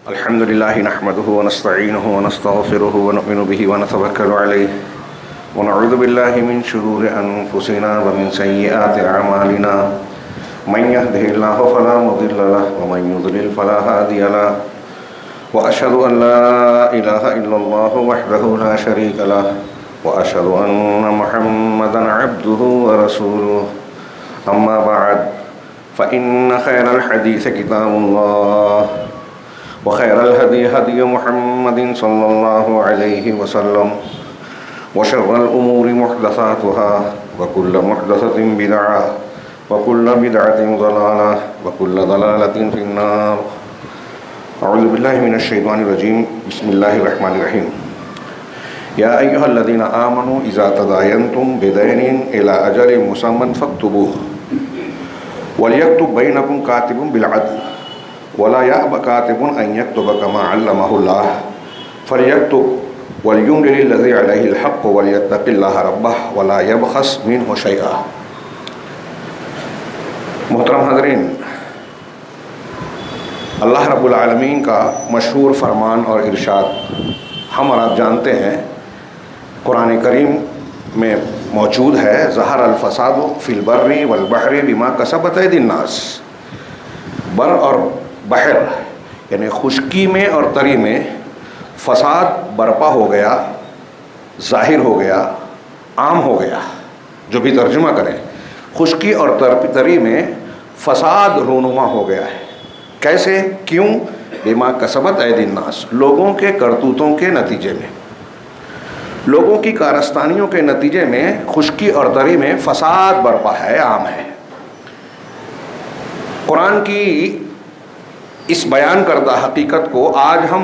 الحمد لله نحمده ونستعينه ونستغفره ونؤمن به ونتوكل عليه ونعوذ بالله من شرور أنفسنا ومن سيئات أعمالنا من يهده الله فلا مضل له ومن يضلل فلا هادي له وأشهد أن لا إله إلا الله وحده لا شريك له وأشهد أن محمدا عبده ورسوله أما بعد فإن خير الحديث كتاب الله وخير الهدي هدي محمد صلى الله عليه وسلم وشر الأمور محدثاتها وكل محدثة بدعة وكل بدعة ضلالة وكل ضلالة في النار. أعوذ بالله من الشيطان الرجيم. بسم الله الرحمن الرحيم. يا أيها الذين آمنوا إذا تداينتم بدين إلى أجل مسمى فاكتبوه وليكتب بينكم كاتب بالعدل ولا يأب كاتب أن يكتب كما علمه الله فليكتب وليملل الذي عليه الحق وليتق الله ربه ولا يبخس منه شيئا. محترم حاضرین، اللہ رب العالمین کا مشہور فرمان اور ارشاد ہم اور آپ جانتے ہیں، قرآن کریم میں موجود ہے، ظہر الفساد فی البر والبحر بما کسبت ایدی الناس. بر اور بحر یعنی خشکی میں اور تری میں فساد برپا ہو گیا، ظاہر ہو گیا، عام ہو گیا. جو بھی ترجمہ کریں، خشکی اور تری میں فساد رونما ہو گیا ہے. کیسے؟ کیوں؟ بما کسبت ایدی الناس، لوگوں کے کرتوتوں کے نتیجے میں، لوگوں کی کارستانیوں کے نتیجے میں خشکی اور تری میں فساد برپا ہے، عام ہے. قرآن کی اس بیان کردہ حقیقت کو آج ہم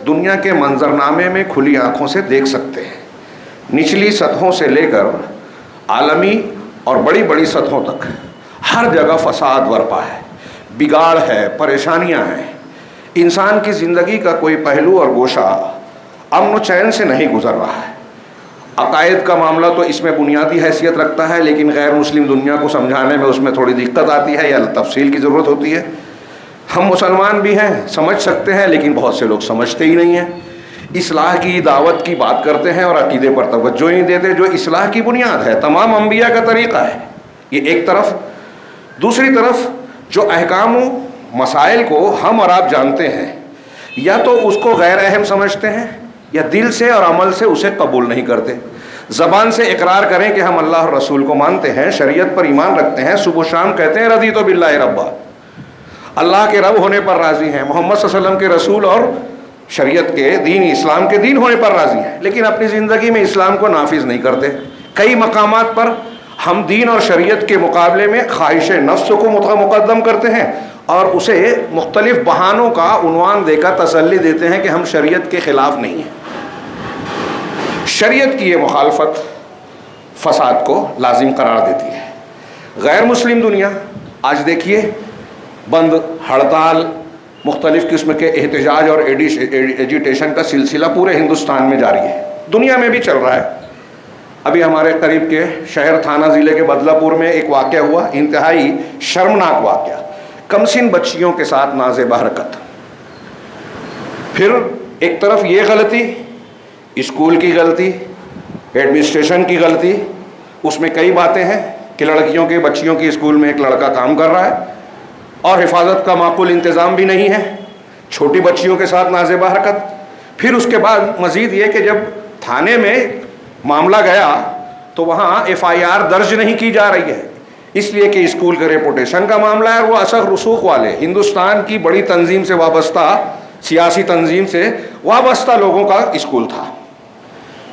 دنیا کے منظرنامے میں کھلی آنکھوں سے دیکھ سکتے ہیں. نچلی سطحوں سے لے کر عالمی اور بڑی بڑی سطحوں تک ہر جگہ فساد برپا ہے، بگاڑ ہے، پریشانیاں ہیں. انسان کی زندگی کا کوئی پہلو اور گوشہ امن و چین سے نہیں گزر رہا ہے. عقائد کا معاملہ تو اس میں بنیادی حیثیت رکھتا ہے، لیکن غیر مسلم دنیا کو سمجھانے میں اس میں تھوڑی دقت آتی ہے یا تفصیل کی ضرورت ہوتی ہے. ہم مسلمان بھی ہیں، سمجھ سکتے ہیں، لیکن بہت سے لوگ سمجھتے ہی نہیں ہیں. اصلاح کی دعوت کی بات کرتے ہیں اور عقیدے پر توجہ نہیں دیتے، جو اصلاح کی بنیاد ہے، تمام انبیاء کا طریقہ ہے. یہ ایک طرف. دوسری طرف جو احکام و مسائل کو ہم اور آپ جانتے ہیں، یا تو اس کو غیر اہم سمجھتے ہیں یا دل سے اور عمل سے اسے قبول نہیں کرتے. زبان سے اقرار کریں کہ ہم اللہ اور رسول کو مانتے ہیں، شریعت پر ایمان رکھتے ہیں، صبح و شام کہتے ہیں رضیت باللہ ربا، اللہ کے رب ہونے پر راضی ہیں، محمد صلی اللہ علیہ وسلم کے رسول اور شریعت کے دین، اسلام کے دین ہونے پر راضی ہیں، لیکن اپنی زندگی میں اسلام کو نافذ نہیں کرتے. کئی مقامات پر ہم دین اور شریعت کے مقابلے میں خواہش نفس کو مقدم کرتے ہیں اور اسے مختلف بہانوں کا عنوان دے کر تسلی دیتے ہیں کہ ہم شریعت کے خلاف نہیں ہیں. شریعت کی یہ مخالفت فساد کو لازم قرار دیتی ہے. غیر مسلم دنیا آج دیکھیے، بند، ہڑتال، مختلف قسم کے احتجاج اور ایجیٹیشن کا سلسلہ پورے ہندوستان میں جاری ہے، دنیا میں بھی چل رہا ہے. ابھی ہمارے قریب کے شہر تھانہ ضلع کے بدلہ پور میں ایک واقعہ ہوا، انتہائی شرمناک واقعہ. کمسن بچیوں کے ساتھ نازیبہ حرکت. پھر ایک طرف یہ غلطی، اسکول کی غلطی، ایڈمنسٹریشن کی غلطی. اس میں کئی باتیں ہیں کہ لڑکیوں کے بچیوں کی اسکول میں ایک لڑکا کام کر رہا ہے اور حفاظت کا معقول انتظام بھی نہیں ہے، چھوٹی بچیوں کے ساتھ نازیبہ حرکت. پھر اس کے بعد مزید یہ کہ جب تھانے میں معاملہ گیا تو وہاں FIR درج نہیں کی جا رہی ہے، اس لیے کہ اسکول کے ریپوٹیشن کا معاملہ ہے. وہ اثر رسوخ والے ہندوستان کی بڑی تنظیم سے وابستہ، سیاسی تنظیم سے وابستہ لوگوں کا اسکول تھا.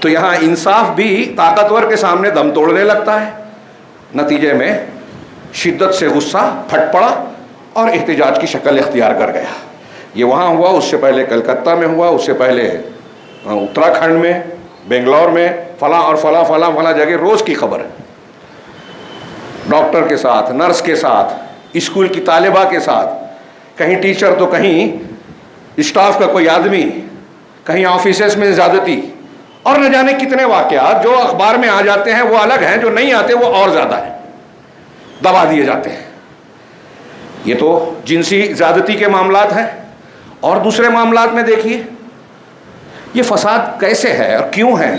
تو یہاں انصاف بھی طاقتور کے سامنے دم توڑنے لگتا ہے. نتیجے میں شدت سے غصہ پھٹ پڑا اور احتجاج کی شکل اختیار کر گیا. یہ وہاں ہوا، اس سے پہلے کلکتہ میں ہوا، اس سے پہلے اتراکھنڈ میں، بنگلور میں، فلاں اور فلاں فلاں فلاں جگہ روز کی خبر ہے. ڈاکٹر کے ساتھ، نرس کے ساتھ، اسکول کی طالبہ کے ساتھ، کہیں ٹیچر تو کہیں اسٹاف کا کوئی آدمی، کہیں آفیسز میں زیادتی، اور نہ جانے کتنے واقعات جو اخبار میں آ جاتے ہیں وہ الگ ہیں، جو نہیں آتے وہ اور زیادہ ہیں، دبا دیے جاتے ہیں. یہ تو جنسی زیادتی کے معاملات ہیں. اور دوسرے معاملات میں دیکھیے یہ فساد کیسے ہے اور کیوں ہے،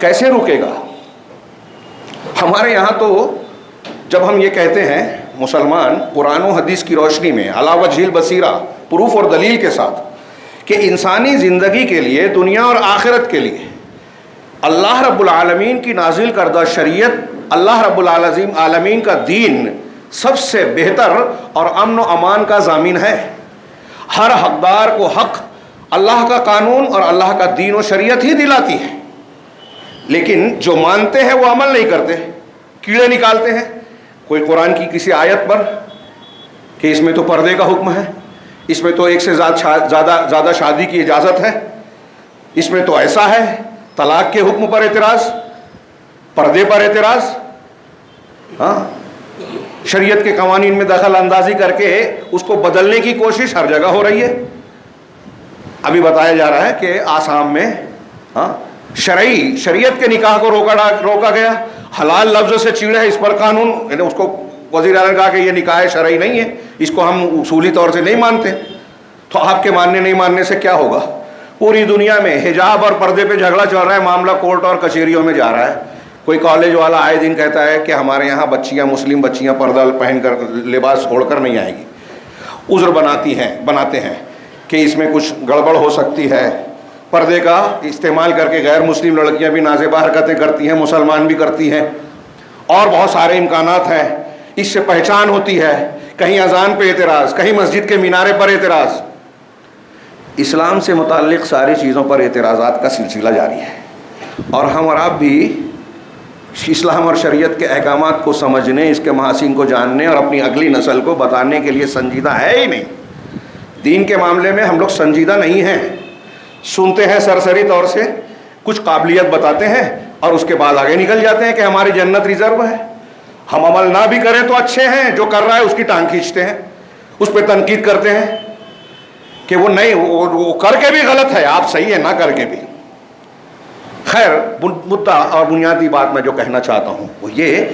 کیسے رکے گا؟ ہمارے یہاں تو جب ہم یہ کہتے ہیں مسلمان قرآن و حدیث کی روشنی میں علی وجہ البصیرہ، پروف اور دلیل کے ساتھ، کہ انسانی زندگی کے لیے، دنیا اور آخرت کے لیے اللہ رب العالمین کی نازل کردہ شریعت، اللہ رب العالمین کا دین سب سے بہتر اور امن و امان کا ضامن ہے۔ ہر حقدار کو حق اللہ کا قانون اور اللہ کا دین و شریعت ہی دلاتی ہے، لیکن جو مانتے ہیں وہ عمل نہیں کرتے، کیڑے نکالتے ہیں کوئی قرآن کی کسی آیت پر کہ اس میں تو پردے کا حکم ہے، اس میں تو ایک سے زیادہ شادی کی اجازت ہے، اس میں تو ایسا ہے، طلاق کے حکم پر اعتراض، پردے پر اعتراض، ہاں شریعت کے قوانین میں دخل اندازی کر کے اس کو بدلنے کی کوشش ہر جگہ ہو رہی ہے۔ ابھی بتایا جا رہا ہے کہ آسام میں شریعت کے نکاح کو روکا گیا، حلال لفظ سے چیڑے ہے اس پر قانون، یعنی اس کو وزیر اعظم نے کہا کہ یہ نکاح شرعی نہیں ہے، اس کو ہم اصولی طور سے نہیں مانتے۔ تو آپ کے ماننے نہیں ماننے سے کیا ہوگا؟ پوری دنیا میں حجاب اور پردے پہ جھگڑا چل رہا ہے، معاملہ کورٹ اور کچہریوں میں جا رہا ہے۔ کوئی کالج والا آئے دن کہتا ہے کہ ہمارے یہاں بچیاں، مسلم بچیاں پردہ پہن کر، لباس چھوڑ کر نہیں آئیں گی، عذر بناتے ہیں کہ اس میں کچھ گڑبڑ ہو سکتی ہے۔ پردے کا استعمال کر کے غیر مسلم لڑکیاں بھی نازیبا حرکتیں کرتی ہیں، مسلمان بھی کرتی ہیں، اور بہت سارے امکانات ہیں، اس سے پہچان ہوتی ہے۔ کہیں اذان پہ اعتراض، کہیں مسجد کے مینارے پر اعتراض۔ اسلام سے متعلق ساری چیزوں پر اعتراضات کا سلسلہ جاری ہے، اور ہم اور آپ بھی اسلام اور شریعت کے احکامات کو سمجھنے، اس کے محاسن کو جاننے اور اپنی اگلی نسل کو بتانے کے لیے سنجیدہ ہے ہی نہیں۔ دین کے معاملے میں ہم لوگ سنجیدہ نہیں ہیں، سنتے ہیں سرسری طور سے، کچھ قابلیت بتاتے ہیں اور اس کے بعد آگے نکل جاتے ہیں کہ ہماری جنت ریزرو ہے۔ ہم عمل نہ بھی کریں تو اچھے ہیں، جو کر رہا ہے اس کی ٹانگ کھینچتے ہیں، اس پہ تنقید کرتے ہیں کہ وہ نہیں، وہ کر کے بھی غلط ہے، آپ صحیح ہے نہ کر کے بھی۔ خیر، مدعا اور بنیادی بات میں جو کہنا چاہتا ہوں وہ یہ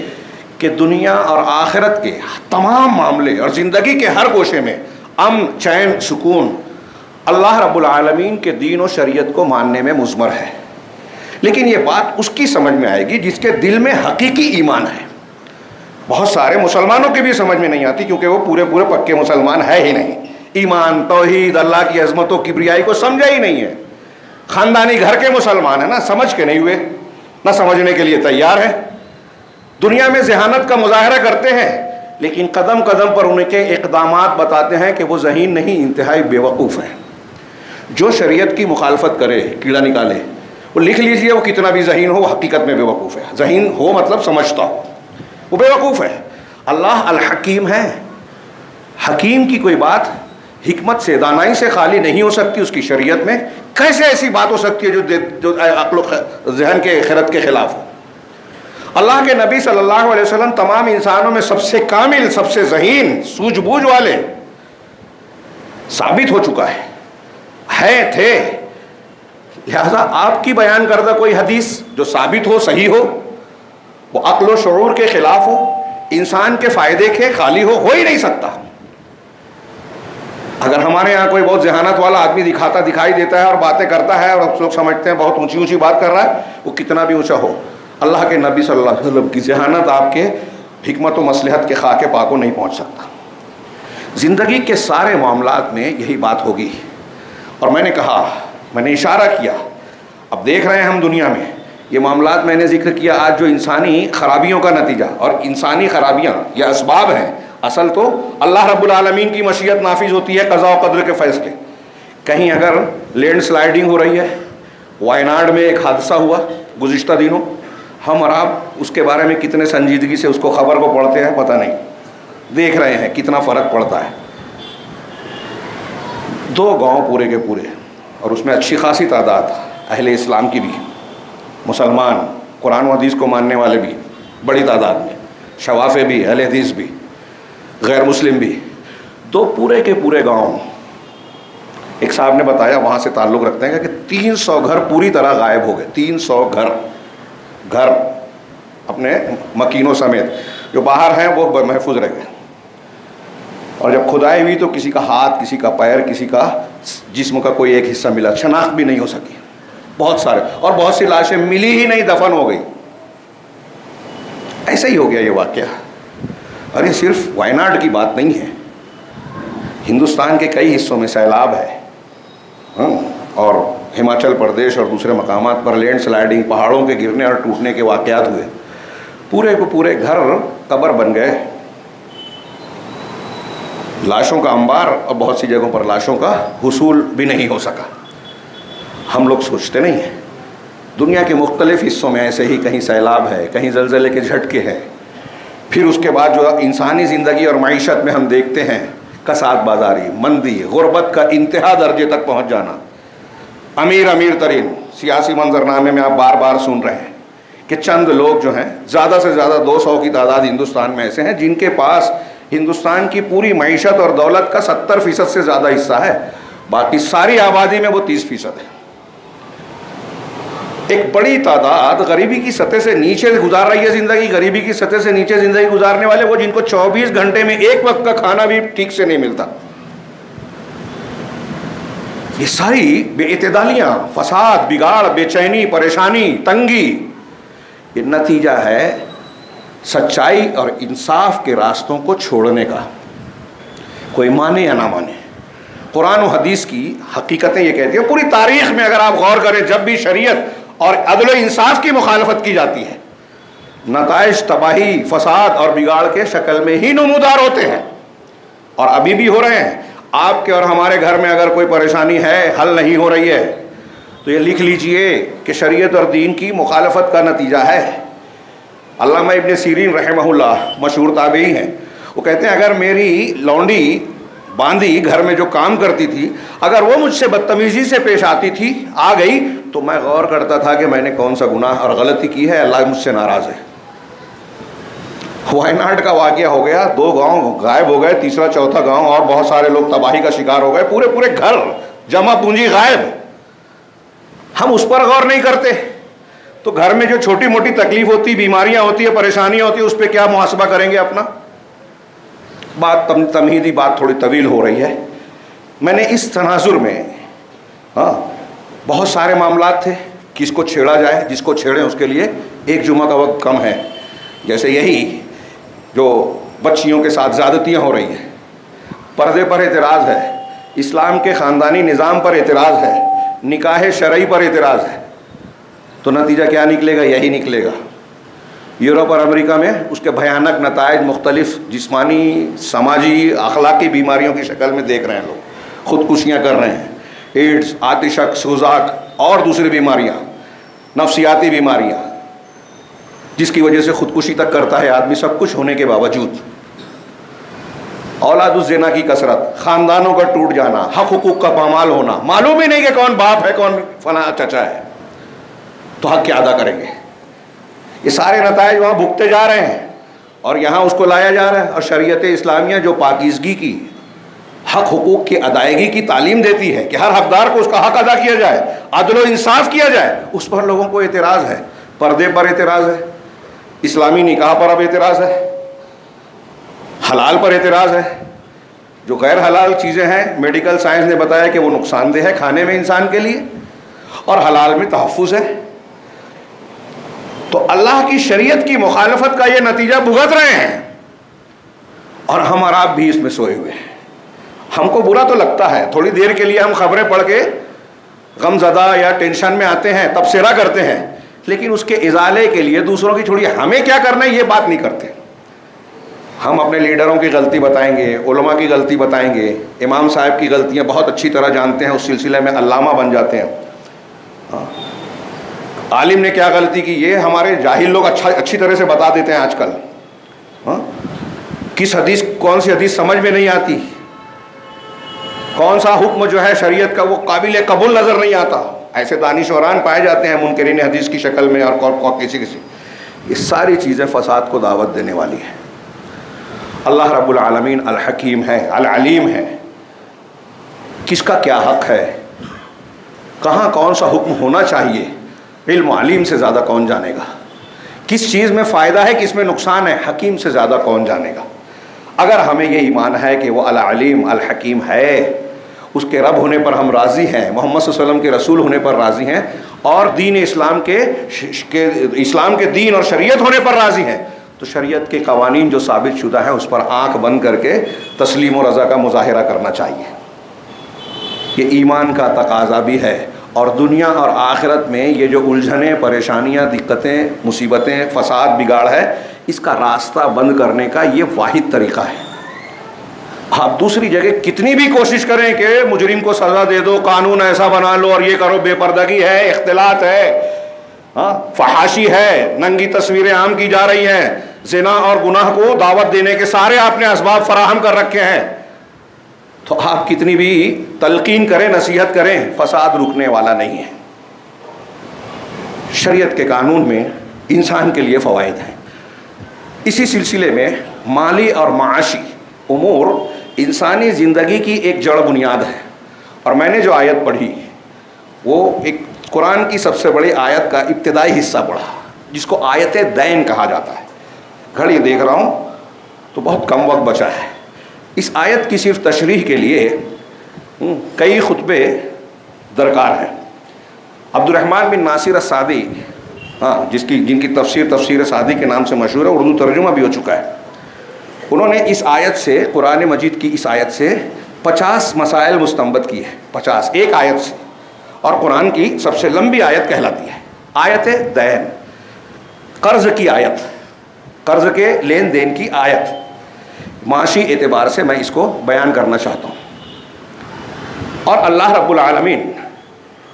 کہ دنیا اور آخرت کے تمام معاملے اور زندگی کے ہر گوشے میں امن، چین، سکون اللہ رب العالمین کے دین و شریعت کو ماننے میں مضمر ہے۔ لیکن یہ بات اس کی سمجھ میں آئے گی جس کے دل میں حقیقی ایمان ہے۔ بہت سارے مسلمانوں کی بھی سمجھ میں نہیں آتی، کیونکہ وہ پورے پکے مسلمان ہے ہی نہیں، ایمان، توحید، اللہ کی عظمت و کبریائی کو سمجھا ہی نہیں ہے۔ خاندانی گھر کے مسلمان ہیں، نہ سمجھ کے نہیں ہوئے، نہ سمجھنے کے لیے تیار ہیں، دنیا میں ذہانت کا مظاہرہ کرتے ہیں، لیکن قدم قدم پر ان کے اقدامات بتاتے ہیں کہ وہ ذہین نہیں، انتہائی بیوقوف ہیں۔ جو شریعت کی مخالفت کرے، کیڑا نکالے، وہ لکھ لیجئے وہ کتنا بھی ذہین ہو، وہ حقیقت میں بیوقوف ہے۔ ذہین ہو مطلب سمجھتا ہو، وہ بیوقوف ہے۔ اللہ الحکیم ہے، حکیم کی کوئی بات حکمت سے، دانائی سے خالی نہیں ہو سکتی۔ اس کی شریعت میں کیسے ایسی بات ہو سکتی ہے جو عقل و ذہن کے خرد کے خلاف ہو؟ اللہ کے نبی صلی اللہ علیہ وسلم تمام انسانوں میں سب سے کامل، سب سے ذہین، سوجھ بوجھ والے ثابت ہو چکا ہے، تھے۔ لہذا آپ کی بیان کردہ کوئی حدیث جو ثابت ہو، صحیح ہو، وہ عقل و شعور کے خلاف ہو، انسان کے فائدے کے خالی ہو ہی نہیں سکتا۔ اگر ہمارے یہاں کوئی بہت ذہانت والا آدمی دکھائی دیتا ہے اور باتیں کرتا ہے اور لوگ سمجھتے ہیں بہت اونچی اونچی بات کر رہا ہے، وہ کتنا بھی اونچا ہو، اللہ کے نبی صلی اللہ علیہ وسلم کی ذہانت آپ کے حکمت و مصلحت کے خاک پا کو نہیں پہنچ سکتا۔ زندگی کے سارے معاملات میں یہی بات ہوگی، اور میں نے کہا، میں نے اشارہ کیا، اب دیکھ رہے ہیں ہم دنیا میں یہ معاملات میں نے ذکر کیا آج جو انسانی خرابیوں کا نتیجہ، اور انسانی خرابیاں یہ اسباب ہیں، اصل تو اللہ رب العالمین کی مشیت نافذ ہوتی ہے، قضاء و قدر کے فیصلے۔ کہیں اگر لینڈ سلائیڈنگ ہو رہی ہے، وائناڈ میں ایک حادثہ ہوا گزشتہ دنوں، ہم اور آپ اس کے بارے میں کتنے سنجیدگی سے اس کو خبر کو پڑھتے ہیں پتہ نہیں، دیکھ رہے ہیں کتنا فرق پڑتا ہے۔ 2 گاؤں پورے کے پورے، اور اس میں اچھی خاصی تعداد اہل اسلام کی بھی، مسلمان، قرآن و حدیث کو ماننے والے بھی بڑی تعداد میں، شوافے بھی، اہل حدیث بھی، غیر مسلم بھی، 2 پورے کے پورے گاؤں، ایک صاحب نے بتایا وہاں سے تعلق رکھتے ہیں کہ 300 گھر پوری طرح غائب ہو گئے۔ 300 گھر اپنے مکینوں سمیت، جو باہر ہیں وہ محفوظ رہ گئے، اور جب کھدائی ہوئی تو کسی کا ہاتھ، کسی کا پیر، کسی کا جسم کا کوئی ایک حصہ ملا، شناخت بھی نہیں ہو سکی بہت سارے، اور بہت سی لاشیں ملی ہی نہیں، دفن ہو گئی. ایسا ہی ہو گیا یہ واقعہ. اور یہ صرف وائناڈ کی بات نہیں ہے، ہندوستان کے کئی حصوں میں سیلاب ہے، اور ہماچل پردیش اور دوسرے مقامات پر لینڈ سلائڈنگ، پہاڑوں کے گرنے اور ٹوٹنے کے واقعات ہوئے. پورے کو پورے گھر قبر بن گئے، لاشوں کا انبار، اور بہت سی جگہوں پر لاشوں کا حصول بھی نہیں ہو سکا. ہم لوگ سوچتے نہیں ہیں. دنیا کے مختلف حصوں میں ایسے ہی کہیں سیلاب ہے، کہیں زلزلے کے جھٹکے ہیں. پھر اس کے بعد جو انسانی زندگی اور معیشت میں ہم دیکھتے ہیں، کساد بازاری، مندی، غربت کا انتہا درجے تک پہنچ جانا. امیر ترین سیاسی منظرنامے میں آپ بار بار سن رہے ہیں کہ چند لوگ جو ہیں، زیادہ سے زیادہ 200 کی تعداد ہندوستان میں ایسے ہیں جن کے پاس ہندوستان کی پوری معیشت اور دولت کا 70% سے زیادہ حصہ ہے. باقی ساری آبادی میں وہ 30% ہے. ایک بڑی تعداد غریبی کی سطح سے نیچے گزار رہی ہے زندگی. غریبی کی سطح سے نیچے زندگی گزارنے والے وہ جن کو 24 گھنٹے میں ایک وقت کا کھانا بھی ٹھیک سے نہیں ملتا. یہ ساری بے اعتدالیاں، فساد، بگاڑ، بے چینی، پریشانی، تنگی، یہ نتیجہ ہے سچائی اور انصاف کے راستوں کو چھوڑنے کا. کوئی مانے یا نہ مانے، قرآن و حدیث کی حقیقتیں یہ کہتی ہیں. پوری تاریخ میں اگر آپ غور کریں، جب بھی شریعت اور عدل و انصاف کی مخالفت کی جاتی ہے، نتائج تباہی، فساد اور بگاڑ کے شکل میں ہی نمودار ہوتے ہیں، اور ابھی بھی ہو رہے ہیں. آپ کے اور ہمارے گھر میں اگر کوئی پریشانی ہے، حل نہیں ہو رہی ہے، تو یہ لکھ لیجئے کہ شریعت اور دین کی مخالفت کا نتیجہ ہے. علامہ ابن سیرین رحمہ اللہ مشہور تابعی ہیں، وہ کہتے ہیں اگر میری لونڈی باندھی گھر میں جو کام کرتی تھی، اگر وہ مجھ سے بدتمیزی سے پیش آتی تھی، آ گئی، تو میں غور کرتا تھا کہ میں نے کون سا گناہ اور غلطی کی ہے، اللہ مجھ سے ناراض ہے. وائناڈ کا واقعہ ہو گیا، 2 گاؤں غائب ہو گئے، تیسرا چوتھا گاؤں اور بہت سارے لوگ تباہی کا شکار ہو گئے، پورے گھر، جمع پونجی غائب. ہم اس پر غور نہیں کرتے. تو گھر میں جو چھوٹی موٹی تکلیف ہوتی، بیماریاں ہوتی ہے، پریشانیاں ہوتی ہے، اس پہ کیا محاسبہ کریں گے اپنا؟ بات تمہیدی بات تھوڑی طویل ہو رہی ہے. میں نے اس تناظر میں بہت سارے معاملات تھے، کس کو چھیڑا جائے، جس کو چھیڑیں اس کے لیے ایک جمعہ کا وقت کم ہے. جیسے یہی جو بچیوں کے ساتھ زیادتیاں ہو رہی ہیں، پردے پر اعتراض ہے، اسلام کے خاندانی نظام پر اعتراض ہے، نکاح شرعی پر اعتراض ہے، تو نتیجہ کیا نکلے گا؟ یہی نکلے گا. یورپ اور امریکہ میں اس کے بھیانک نتائج مختلف جسمانی، سماجی، اخلاقی بیماریوں کی شکل میں دیکھ رہے ہیں. لوگ خودکشیاں کر رہے ہیں، ایڈز، آتشک، سوزاک اور دوسری بیماریاں، نفسیاتی بیماریاں، جس کی وجہ سے خودکشی تک کرتا ہے آدمی. سب کچھ ہونے کے باوجود اولاد الزنا کی کثرت، خاندانوں کا ٹوٹ جانا، حق حقوق کا پامال ہونا، معلوم ہی نہیں کہ کون باپ ہے، کون فلاں چچا ہے، تو حق کیا ادا کریں گے؟ یہ سارے نتائج وہاں بھگتے جا رہے ہیں، اور یہاں اس کو لایا جا رہا ہے. اور شریعت اسلامیہ جو پاکیزگی کی، حق حقوق کی ادائیگی کی تعلیم دیتی ہے کہ ہر حقدار کو اس کا حق ادا کیا جائے، عدل و انصاف کیا جائے، اس پر لوگوں کو اعتراض ہے. پردے پر اعتراض ہے، اسلامی نکاح پر اب اعتراض ہے، حلال پر اعتراض ہے. جو غیر حلال چیزیں ہیں، میڈیکل سائنس نے بتایا کہ وہ نقصان دہ ہے کھانے میں انسان کے لیے، اور حلال میں تحفظ ہے. تو اللہ کی شریعت کی مخالفت کا یہ نتیجہ بھگت رہے ہیں، اور ہم اور آپ بھی اس میں سوئے ہوئے ہیں. ہم کو برا تو لگتا ہے، تھوڑی دیر کے لیے ہم خبریں پڑھ کے غم زدہ یا ٹینشن میں آتے ہیں، تبصرہ کرتے ہیں، لیکن اس کے ازالے کے لیے دوسروں کی چھوڑیے، ہمیں کیا کرنا ہے یہ بات نہیں کرتے. ہم اپنے لیڈروں کی غلطی بتائیں گے، علماء کی غلطی بتائیں گے، امام صاحب کی غلطیاں بہت اچھی طرح جانتے ہیں، اس سلسلے میں علامہ بن جاتے ہیں. عالم نے کیا غلطی کی یہ ہمارے جاہل لوگ اچھی طرح سے بتا دیتے ہیں. آج کل کس حدیث، کون سی حدیث سمجھ میں نہیں آتی، کون سا حکم جو ہے شریعت کا وہ قابل قبول نظر نہیں آتا، ایسے دانشوران پائے جاتے ہیں منکرین حدیث کی شکل میں، اور کسی. یہ ساری چیزیں فساد کو دعوت دینے والی ہیں. اللہ رب العالمین الحکیم ہے، العلیم ہے. کس کا کیا حق ہے، کہاں کون سا حکم ہونا چاہیے، علم و علیم سے زیادہ کون جانے گا. کس چیز میں فائدہ ہے، کس میں نقصان ہے، حکیم سے زیادہ کون جانے گا. اگر ہمیں یہ ایمان ہے کہ وہ العلیم الحکیم ہے، اس کے رب ہونے پر ہم راضی ہیں، محمد صلی اللہ علیہ وسلم کے رسول ہونے پر راضی ہیں، اور دین اسلام کے اسلام کے دین اور شریعت ہونے پر راضی ہیں، تو شریعت کے قوانین جو ثابت شدہ ہیں اس پر آنکھ بند کر کے تسلیم و رضا کا مظاہرہ کرنا چاہیے۔ یہ ایمان کا تقاضا بھی ہے، اور دنیا اور آخرت میں یہ جو الجھنیں، پریشانیاں، دقتیں، مصیبتیں، فساد، بگاڑ ہے، اس کا راستہ بند کرنے کا یہ واحد طریقہ ہے۔ آپ دوسری جگہ کتنی بھی کوشش کریں کہ مجرم کو سزا دے دو، قانون ایسا بنا لو اور یہ کرو، بے پردگی ہے، اختلاط ہے، فحاشی ہے، ننگی تصویریں عام کی جا رہی ہیں، زنا اور گناہ کو دعوت دینے کے سارے آپ نے اسباب فراہم کر رکھے ہیں، تو آپ کتنی بھی تلقین کریں، نصیحت کریں، فساد رکنے والا نہیں ہے۔ شریعت کے قانون میں انسان کے لیے فوائد ہیں۔ اسی سلسلے میں مالی اور معاشی امور انسانی زندگی کی ایک جڑ بنیاد ہے، اور میں نے جو آیت پڑھی وہ ایک قرآن کی سب سے بڑی آیت کا ابتدائی حصہ پڑھا، جس کو آیت دین کہا جاتا ہے۔ گھڑی دیکھ رہا ہوں تو بہت کم وقت بچا ہے۔ اس آیت کی صرف تشریح کے لیے کئی خطبے درکار ہیں۔ عبد الرحمن بن ناصر السعدی، جن کی تفسیر سعدی کے نام سے مشہور ہے، اردو ترجمہ بھی ہو چکا ہے، انہوں نے اس آیت سے، قرآن مجید کی اس آیت سے 50 مسائل مستنبط کی ہے، 50 ایک آیت سے، اور قرآن کی سب سے لمبی آیت کہلاتی ہے آیت دین، قرض کی آیت، قرض کے لین دین کی آیت۔ معاشی اعتبار سے میں اس کو بیان کرنا چاہتا ہوں، اور اللہ رب العالمین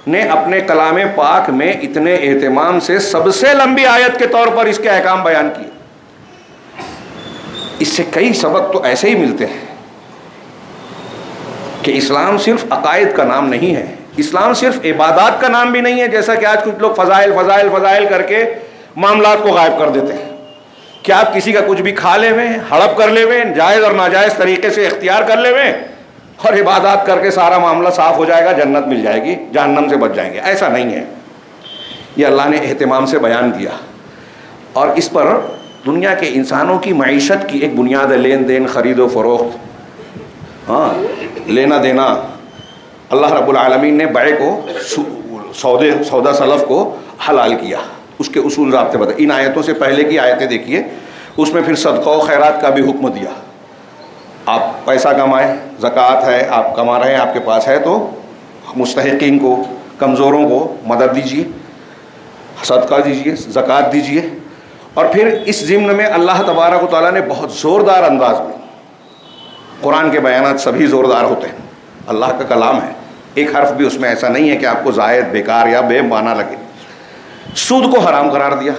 نے اپنے کلام پاک میں اتنے اہتمام سے سب سے لمبی آیت کے طور پر اس کے احکام بیان کیے۔ اس سے کئی سبق تو ایسے ہی ملتے ہیں کہ اسلام صرف عقائد کا نام نہیں ہے، اسلام صرف عبادات کا نام بھی نہیں ہے، جیسا کہ آج کچھ لوگ فضائل کر کے معاملات کو غائب کر دیتے ہیں کہ آپ کسی کا کچھ بھی کھا لے ہوئے، ہڑپ کر لے ہوئے، جائز اور ناجائز طریقے سے اختیار کر لے ہوئے، اور عبادات کر کے سارا معاملہ صاف ہو جائے گا، جنت مل جائے گی، جہنم سے بچ جائیں گے۔ ایسا نہیں ہے، یہ اللہ نے اہتمام سے بیان کیا، اور اس پر دنیا کے انسانوں کی معیشت کی ایک بنیاد ہے، لین دین، خرید و فروخت، لینا دینا۔ اللہ رب العالمین نے بیع کو، سودا سلف کو حلال کیا، اس کے اصول ضابطے بتائے۔ ان آیتوں سے پہلے کی آیتیں دیکھیے، اس میں پھر صدقہ و خیرات کا بھی حکم دیا۔ آپ پیسہ کمائیں، زکوٰۃ ہے، آپ کما رہے ہیں، آپ کے پاس ہے، تو مستحقین کو، کمزوروں کو مدد دیجیے، صدقہ دیجیے، زکوٰۃ دیجیے۔ اور پھر اس ضمن میں اللہ تبارک و تعالیٰ نے بہت زوردار انداز میں، قرآن کے بیانات سبھی زوردار ہوتے ہیں، اللہ کا کلام ہے، ایک حرف بھی اس میں ایسا نہیں ہے کہ آپ کو زائد، بیکار یا بے معنی لگے۔ سود کو حرام قرار دیا،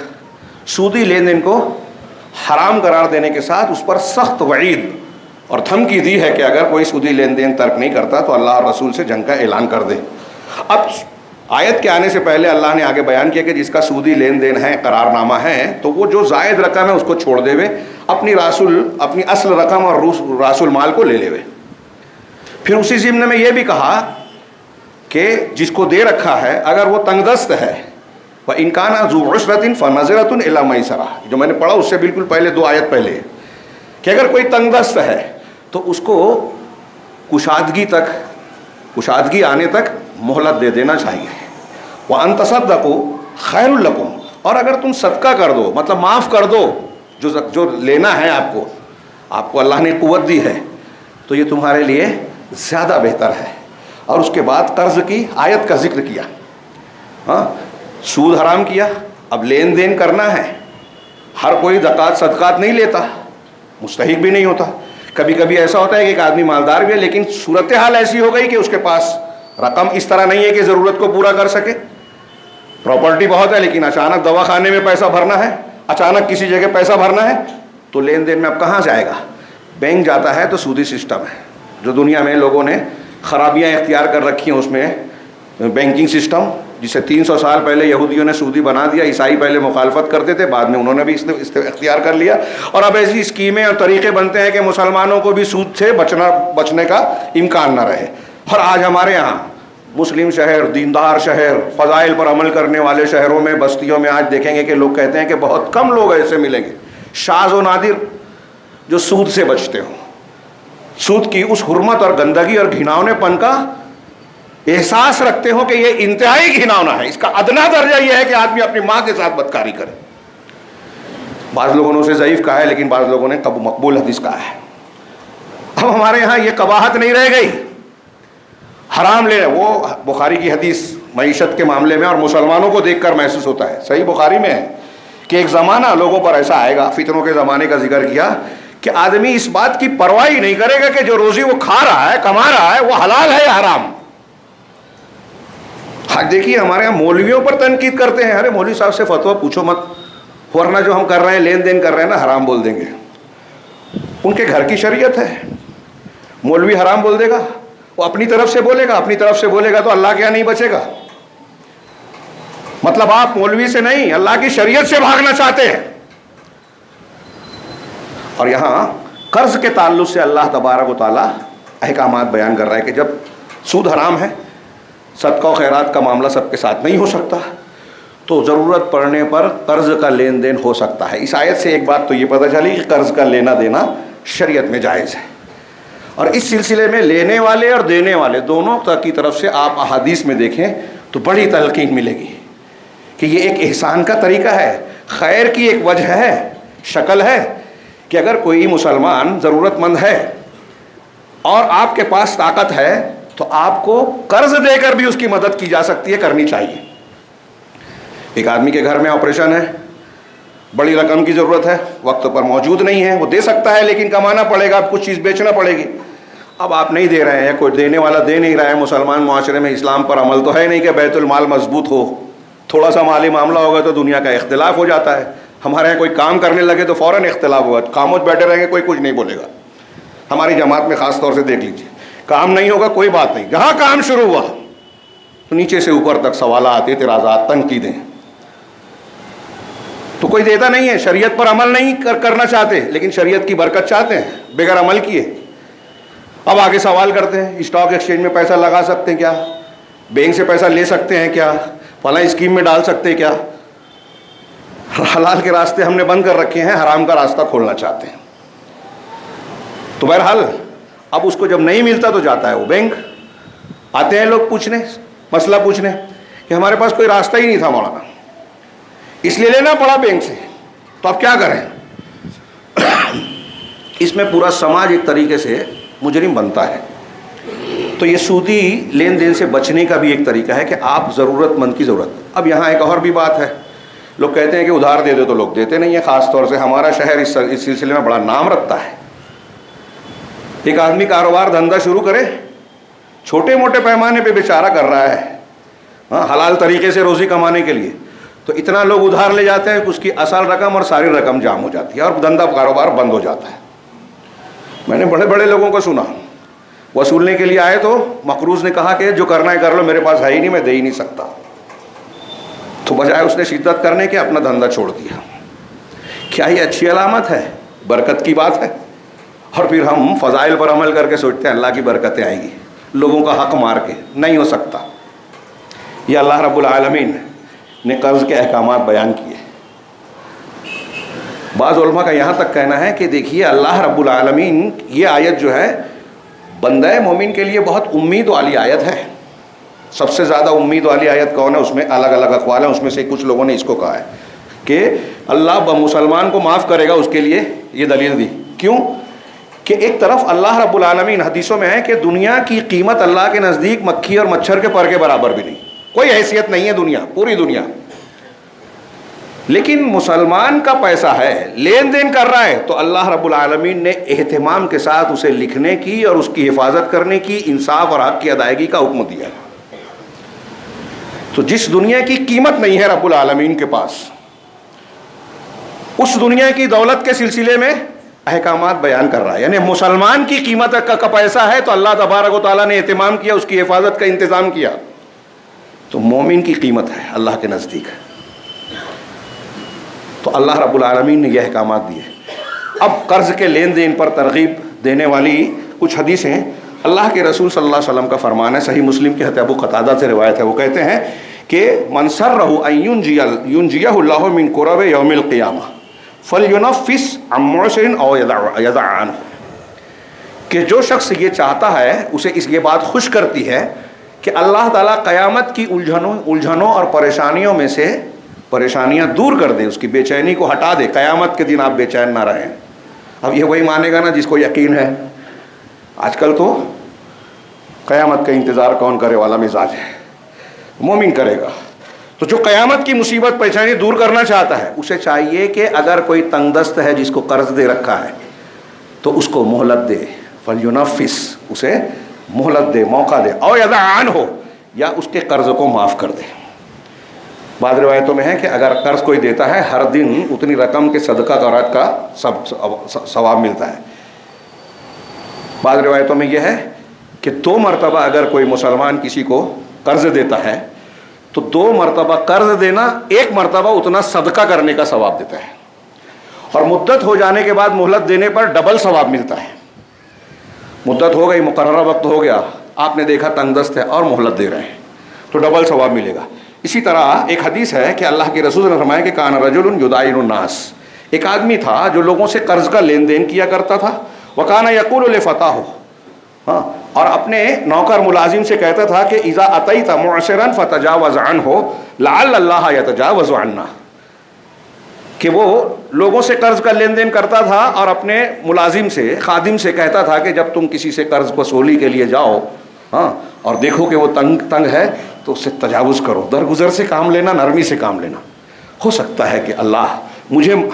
سودی لین دین کو حرام قرار دینے کے ساتھ اس پر سخت وعید اور دھمکی دی ہے کہ اگر کوئی سودی لین دین ترک نہیں کرتا تو اللہ اور رسول سے جنگ کا اعلان کر دے۔ اب آیت کے آنے سے پہلے اللہ نے آگے بیان کیا کہ جس کا سودی لین دین ہے، قرار نامہ ہے، تو وہ جو زائد رقم ہے اس کو چھوڑ دے ہوئے، اپنی اصل رقم اور راس المال کو لے لے ہوئے۔ پھر اسی ضمن میں یہ بھی کہا کہ جس کو دے رکھا ہے اگر وہ تنگ دست ہے، وَإِنْ كَانَ ذُو عُسْرَةٍ فَنَظِرَةٌ إِلَىٰ مَيْسَرَةٍ، جو میں نے پڑھا اس سے بالکل پہلے 2 آیت پہلے ہے کہ اگر کوئی تنگ دست ہے تو اس کو کشادگی آنے تک مہلت دے دینا چاہیے۔ وَأَن تَصَدَّقُوا خَيْرٌ لَكُمْ، اور اگر تم صدقہ کر دو، مطلب معاف کر دو جو لینا ہے آپ کو اللہ نے قوت دی ہے، تو یہ تمہارے لیے زیادہ بہتر ہے۔ اور اس کے بعد قرض کی آیت کا ذکر کیا، سود حرام کیا، اب لین دین کرنا ہے۔ ہر کوئی زکوٰۃ صدقات نہیں لیتا، مستحق بھی نہیں ہوتا، کبھی کبھی ایسا ہوتا ہے کہ ایک آدمی مالدار بھی ہے لیکن صورتحال ایسی ہو گئی کہ اس کے پاس رقم اس طرح نہیں ہے کہ ضرورت کو پورا کر سکے، پراپرٹی بہت ہے لیکن اچانک دواخانے میں پیسہ بھرنا ہے، اچانک کسی جگہ پیسہ بھرنا ہے، تو لین دین میں اب کہاں جائے گا؟ بینک جاتا ہے تو سودی سسٹم ہے، جو دنیا میں لوگوں نے خرابیاں اختیار کر رکھی ہیں، اس میں بینکنگ سسٹم جسے 300 سال پہلے یہودیوں نے سودی بنا دیا، عیسائی پہلے مخالفت کرتے تھے، بعد میں انہوں نے بھی اس اختیار کر لیا، اور اب ایسی اسکیمیں اور طریقے بنتے ہیں کہ مسلمانوں کو بھی سود سے بچنے کا امکان نہ رہے۔ اور آج ہمارے یہاں مسلم شہر، دیندار شہر، فضائل پر عمل کرنے والے شہروں میں، بستیوں میں آج دیکھیں گے کہ لوگ کہتے ہیں کہ بہت کم لوگ ایسے ملیں گے، شاذ و نادر جو سود سے بچتے ہوں، سود کی اس حرمت اور گندگی اور گھناؤنے پن کا احساس رکھتے ہوں کہ یہ انتہائی گھناؤنا ہے، اس کا ادنا درجہ یہ ہے کہ آدمی اپنی ماں کے ساتھ بدکاری کرے۔ بعض لوگوں نے اسے ضعیف کہا ہے، لیکن بعض لوگوں نے مقبول حدیث کہا ہے۔ اب ہمارے یہاں یہ قباحت نہیں رہ گئی، حرام لے، وہ بخاری کی حدیث معیشت کے معاملے میں اور مسلمانوں کو دیکھ کر محسوس ہوتا ہے، صحیح بخاری میں ہے کہ ایک زمانہ لوگوں پر ایسا آئے گا، فتنوں کے زمانے کا ذکر کیا، کہ آدمی اس بات کی پرواہ ہی نہیں کرے گا کہ جو روزی وہ کھا رہا ہے، کما رہا ہے، وہ حلال ہے یا حرام۔ آج دیکھیے ہمارے یہاں مولویوں پر تنقید کرتے ہیں، ارے مولوی صاحب سے فتویٰ پوچھو مت، ورنہ جو ہم کر رہے ہیں لین دین کر رہے ہیں نا حرام بول دیں گے۔ ان کے گھر کی شریعت ہے، مولوی حرام بول دے گا، وہ اپنی طرف سے بولے گا، اپنی طرف سے بولے گا تو اللہ کے یہاں نہیں بچے گا۔ مطلب آپ مولوی سے نہیں، اللہ کی شریعت سے بھاگنا چاہتے ہیں۔ اور یہاں قرض کے تعلق سے اللہ تبارک و تعالیٰ احکامات بیان کر رہا ہے کہ جب سود حرام ہے، صدقہ و خیرات کا معاملہ سب کے ساتھ نہیں ہو سکتا، تو ضرورت پڑنے پر قرض کا لین دین ہو سکتا ہے۔ اس آیت سے ایک بات تو یہ پتہ چلی کہ قرض کا لینا دینا شریعت میں جائز ہے، اور اس سلسلے میں لینے والے اور دینے والے دونوں کی طرف سے آپ احادیث میں دیکھیں تو بڑی تلقین ملے گی کہ یہ ایک احسان کا طریقہ ہے، خیر کی ایک وجہ ہے، شکل ہے کہ اگر کوئی مسلمان ضرورت مند ہے اور آپ کے پاس طاقت ہے تو آپ کو قرض دے کر بھی اس کی مدد کی جا سکتی ہے، کرنی چاہیے۔ ایک آدمی کے گھر میں آپریشن ہے، بڑی رقم کی ضرورت ہے، وقت پر موجود نہیں ہے، وہ دے سکتا ہے لیکن کمانا پڑے گا، کچھ چیز بیچنا پڑے گی۔ اب آپ نہیں دے رہے ہیں، کوئی دینے والا دے نہیں رہا ہے، مسلمان معاشرے میں اسلام پر عمل تو ہے نہیں کہ بیت المال مضبوط ہو، تھوڑا سا مالی معاملہ ہوگا تو دنیا کا اختلاف ہو جاتا ہے۔ ہمارے یہاں کوئی کام کرنے لگے تو فوراً اختلاف ہوگا، خاموش بیٹھے رہیں گے، کوئی کچھ نہیں بولے گا۔ ہماری جماعت میں خاص طور سے دیکھ لیجیے، کام نہیں ہوگا کوئی بات نہیں، جہاں کام شروع ہوا تو نیچے سے اوپر تک سوالات، اعتراضات، تنقیدیں، تو کوئی دیتا نہیں ہے، شریعت پر عمل نہیں کرنا چاہتے، لیکن شریعت کی برکت چاہتے ہیں بغیر عمل کیے۔ اب آگے سوال کرتے ہیں، اسٹاک ایکسچینج میں پیسہ لگا سکتے ہیں کیا؟ بینک سے پیسہ لے سکتے ہیں کیا؟ فلاں اسکیم میں ڈال سکتے ہیں کیا؟ حلال کے راستے ہم نے بند کر رکھے ہیں، حرام کا راستہ کھولنا چاہتے ہیں۔ تو بہرحال اب اس کو جب نہیں ملتا تو جاتا ہے وہ بینک، آتے ہیں لوگ پوچھنے، مسئلہ پوچھنے کہ ہمارے پاس کوئی راستہ ہی نہیں تھا مولانا، اس لیے لینا پڑا بینک سے، تو اب کیا کریں؟ اس میں پورا سماج ایک طریقے سے مجرم بنتا ہے۔ تو یہ سودی لین دین سے بچنے کا بھی ایک طریقہ ہے کہ آپ ضرورت مند کی ضرورت۔ اب یہاں ایک اور بھی بات ہے، لوگ کہتے ہیں کہ ادھار دے دو، تو لوگ دیتے نہیں ہیں، خاص طور سے ہمارا شہر اس سلسلے میں بڑا نام رکھتا ہے۔ ایک آدمی کاروبار دھندا شروع کرے، چھوٹے موٹے پیمانے پہ بیچارہ کر رہا ہے، حلال طریقے سے روزی کمانے کے لیے، تو اتنا لوگ ادھار لے جاتے ہیں کہ اس کی اصل رقم اور ساری رقم جام ہو جاتی ہے اور دھندا کاروبار بند ہو جاتا ہے۔ میں نے بڑے بڑے لوگوں کو سنا، وصولنے کے لیے آئے تو مقروض نے کہا کہ جو کرنا ہے کر لو، میرے پاس ہے ہی نہیں، میں دے ہی نہیں سکتا، تو بجائے اس نے شدت کرنے کے اپنا دھندا چھوڑ دیا۔ کیا یہ اچھی علامت ہے؟ برکت کی بات ہے؟ اور پھر ہم فضائل پر عمل کر کے سوچتے ہیں اللہ کی برکتیں آئیں گی، لوگوں کا حق مار کے، نہیں ہو سکتا۔ یہ اللہ رب العالمین نے قرض کے احکامات بیان کیے۔ بعض علماء کا یہاں تک کہنا ہے کہ دیکھیے اللہ رب العالمین، یہ آیت جو ہے بندہ مومن کے لیے بہت امید والی آیت ہے۔ سب سے زیادہ امید والی آیت کون ہے؟ اس میں الگ الگ اقوال ہیں، اس میں سے کچھ لوگوں نے اس کو کہا ہے کہ اللہ مسلمان کو معاف کرے گا، اس کے لیے یہ دلیل دی۔ کیوں؟ کہ ایک طرف اللہ رب العالمین، حدیثوں میں ہے کہ دنیا کی قیمت اللہ کے نزدیک مکھی اور مچھر کے پر کے برابر بھی نہیں، کوئی حیثیت نہیں ہے دنیا، پوری دنیا، لیکن مسلمان کا پیسہ ہے، لین دین کر رہا ہے، تو اللہ رب العالمین نے اہتمام کے ساتھ اسے لکھنے کی اور اس کی حفاظت کرنے کی، انصاف اور حق کی ادائیگی کا حکم دیا۔ تو جس دنیا کی قیمت نہیں ہے رب العالمین کے پاس، اس دنیا کی دولت کے سلسلے میں احکامات بیان کر رہا ہے، یعنی مسلمان کی قیمت کا پیسہ ہے تو اللہ تبارک و تعالیٰ نے اہتمام کیا، اس کی حفاظت کا انتظام کیا، تو مومن کی قیمت ہے اللہ کے نزدیک۔ تو اللہ رب العالمین نے یہ احکامات دیے۔ اب قرض کے لین دین پر ترغیب دینے والی کچھ حدیثیں، اللہ کے رسول صلی اللہ علیہ وسلم کا فرمان ہے، صحیح مسلم کے حضرت ابو قتادہ سے روایت ہے، وہ کہتے ہیں کہ من سرہ ان ینجیہ اللہ من کرب یوم القیامہ فَلْيُنَفِّسْ عَنْ مُعْسِرٍ أَوْ يَدَعْ عَنْهُ، کہ جو شخص یہ چاہتا ہے، اسے اس یہ بات خوش کرتی ہے کہ اللہ تعالیٰ قیامت کی الجھنوں اور پریشانیوں میں سے پریشانیاں دور کر دے، اس کی بے چینی کو ہٹا دے، قیامت کے دن آپ بے چین نہ رہیں۔ اب یہ وہی مانے گا نا جس کو یقین ہے۔ آج کل تو قیامت کا انتظار کون کرے والا مزاج ہے، مومن کرے گا۔ تو جو قیامت کی مصیبت پریشانی دور کرنا چاہتا ہے، اسے چاہیے کہ اگر کوئی تنگ دست ہے جس کو قرض دے رکھا ہے تو اس کو مہلت دے، فَلْيُنَفِّسْ، اسے مہلت دے، موقع دے، او یدع عنہ، یا اس کے قرض کو معاف کر دے۔ بعض روایتوں میں ہے کہ اگر قرض کوئی دیتا ہے، ہر دن اتنی رقم کے صدقہ خیرات کا ثواب ملتا ہے۔ بعض روایتوں میں یہ ہے کہ 2 مرتبہ اگر کوئی مسلمان کسی کو قرض دیتا ہے تو 2 مرتبہ قرض دینا 1 مرتبہ اتنا صدقہ کرنے کا ثواب دیتا ہے، اور مدت ہو جانے کے بعد مہلت دینے پر ڈبل ثواب ملتا ہے۔ مدت ہو گئی، مقررہ وقت ہو گیا، آپ نے دیکھا تنگ دست ہے اور مہلت دے رہے ہیں تو ڈبل ثواب ملے گا۔ اسی طرح ایک حدیث ہے کہ اللہ کے رسول نے فرمایا کہ کان رجل یداین الناس، ایک آدمی تھا جو لوگوں سے قرض کا لین دین کیا کرتا تھا، وکان یقول لفتاه، ہاں، اور اپنے نوکر ملازم سے کہتا تھا کہ اذا اتیت معسرا فتجاوز عنه لعل اللہ یتجاوز عنا، کہ وہ لوگوں سے قرض کا لین دین کرتا تھا اور اپنے ملازم سے، خادم سے کہتا تھا کہ جب تم کسی سے قرض وصولی کے لیے جاؤ، ہاں، اور دیکھو کہ وہ تنگ ہے تو اس سے تجاوز کرو، درگزر سے کام لینا، نرمی سے کام لینا۔ ہو سکتا ہے کہ اللہ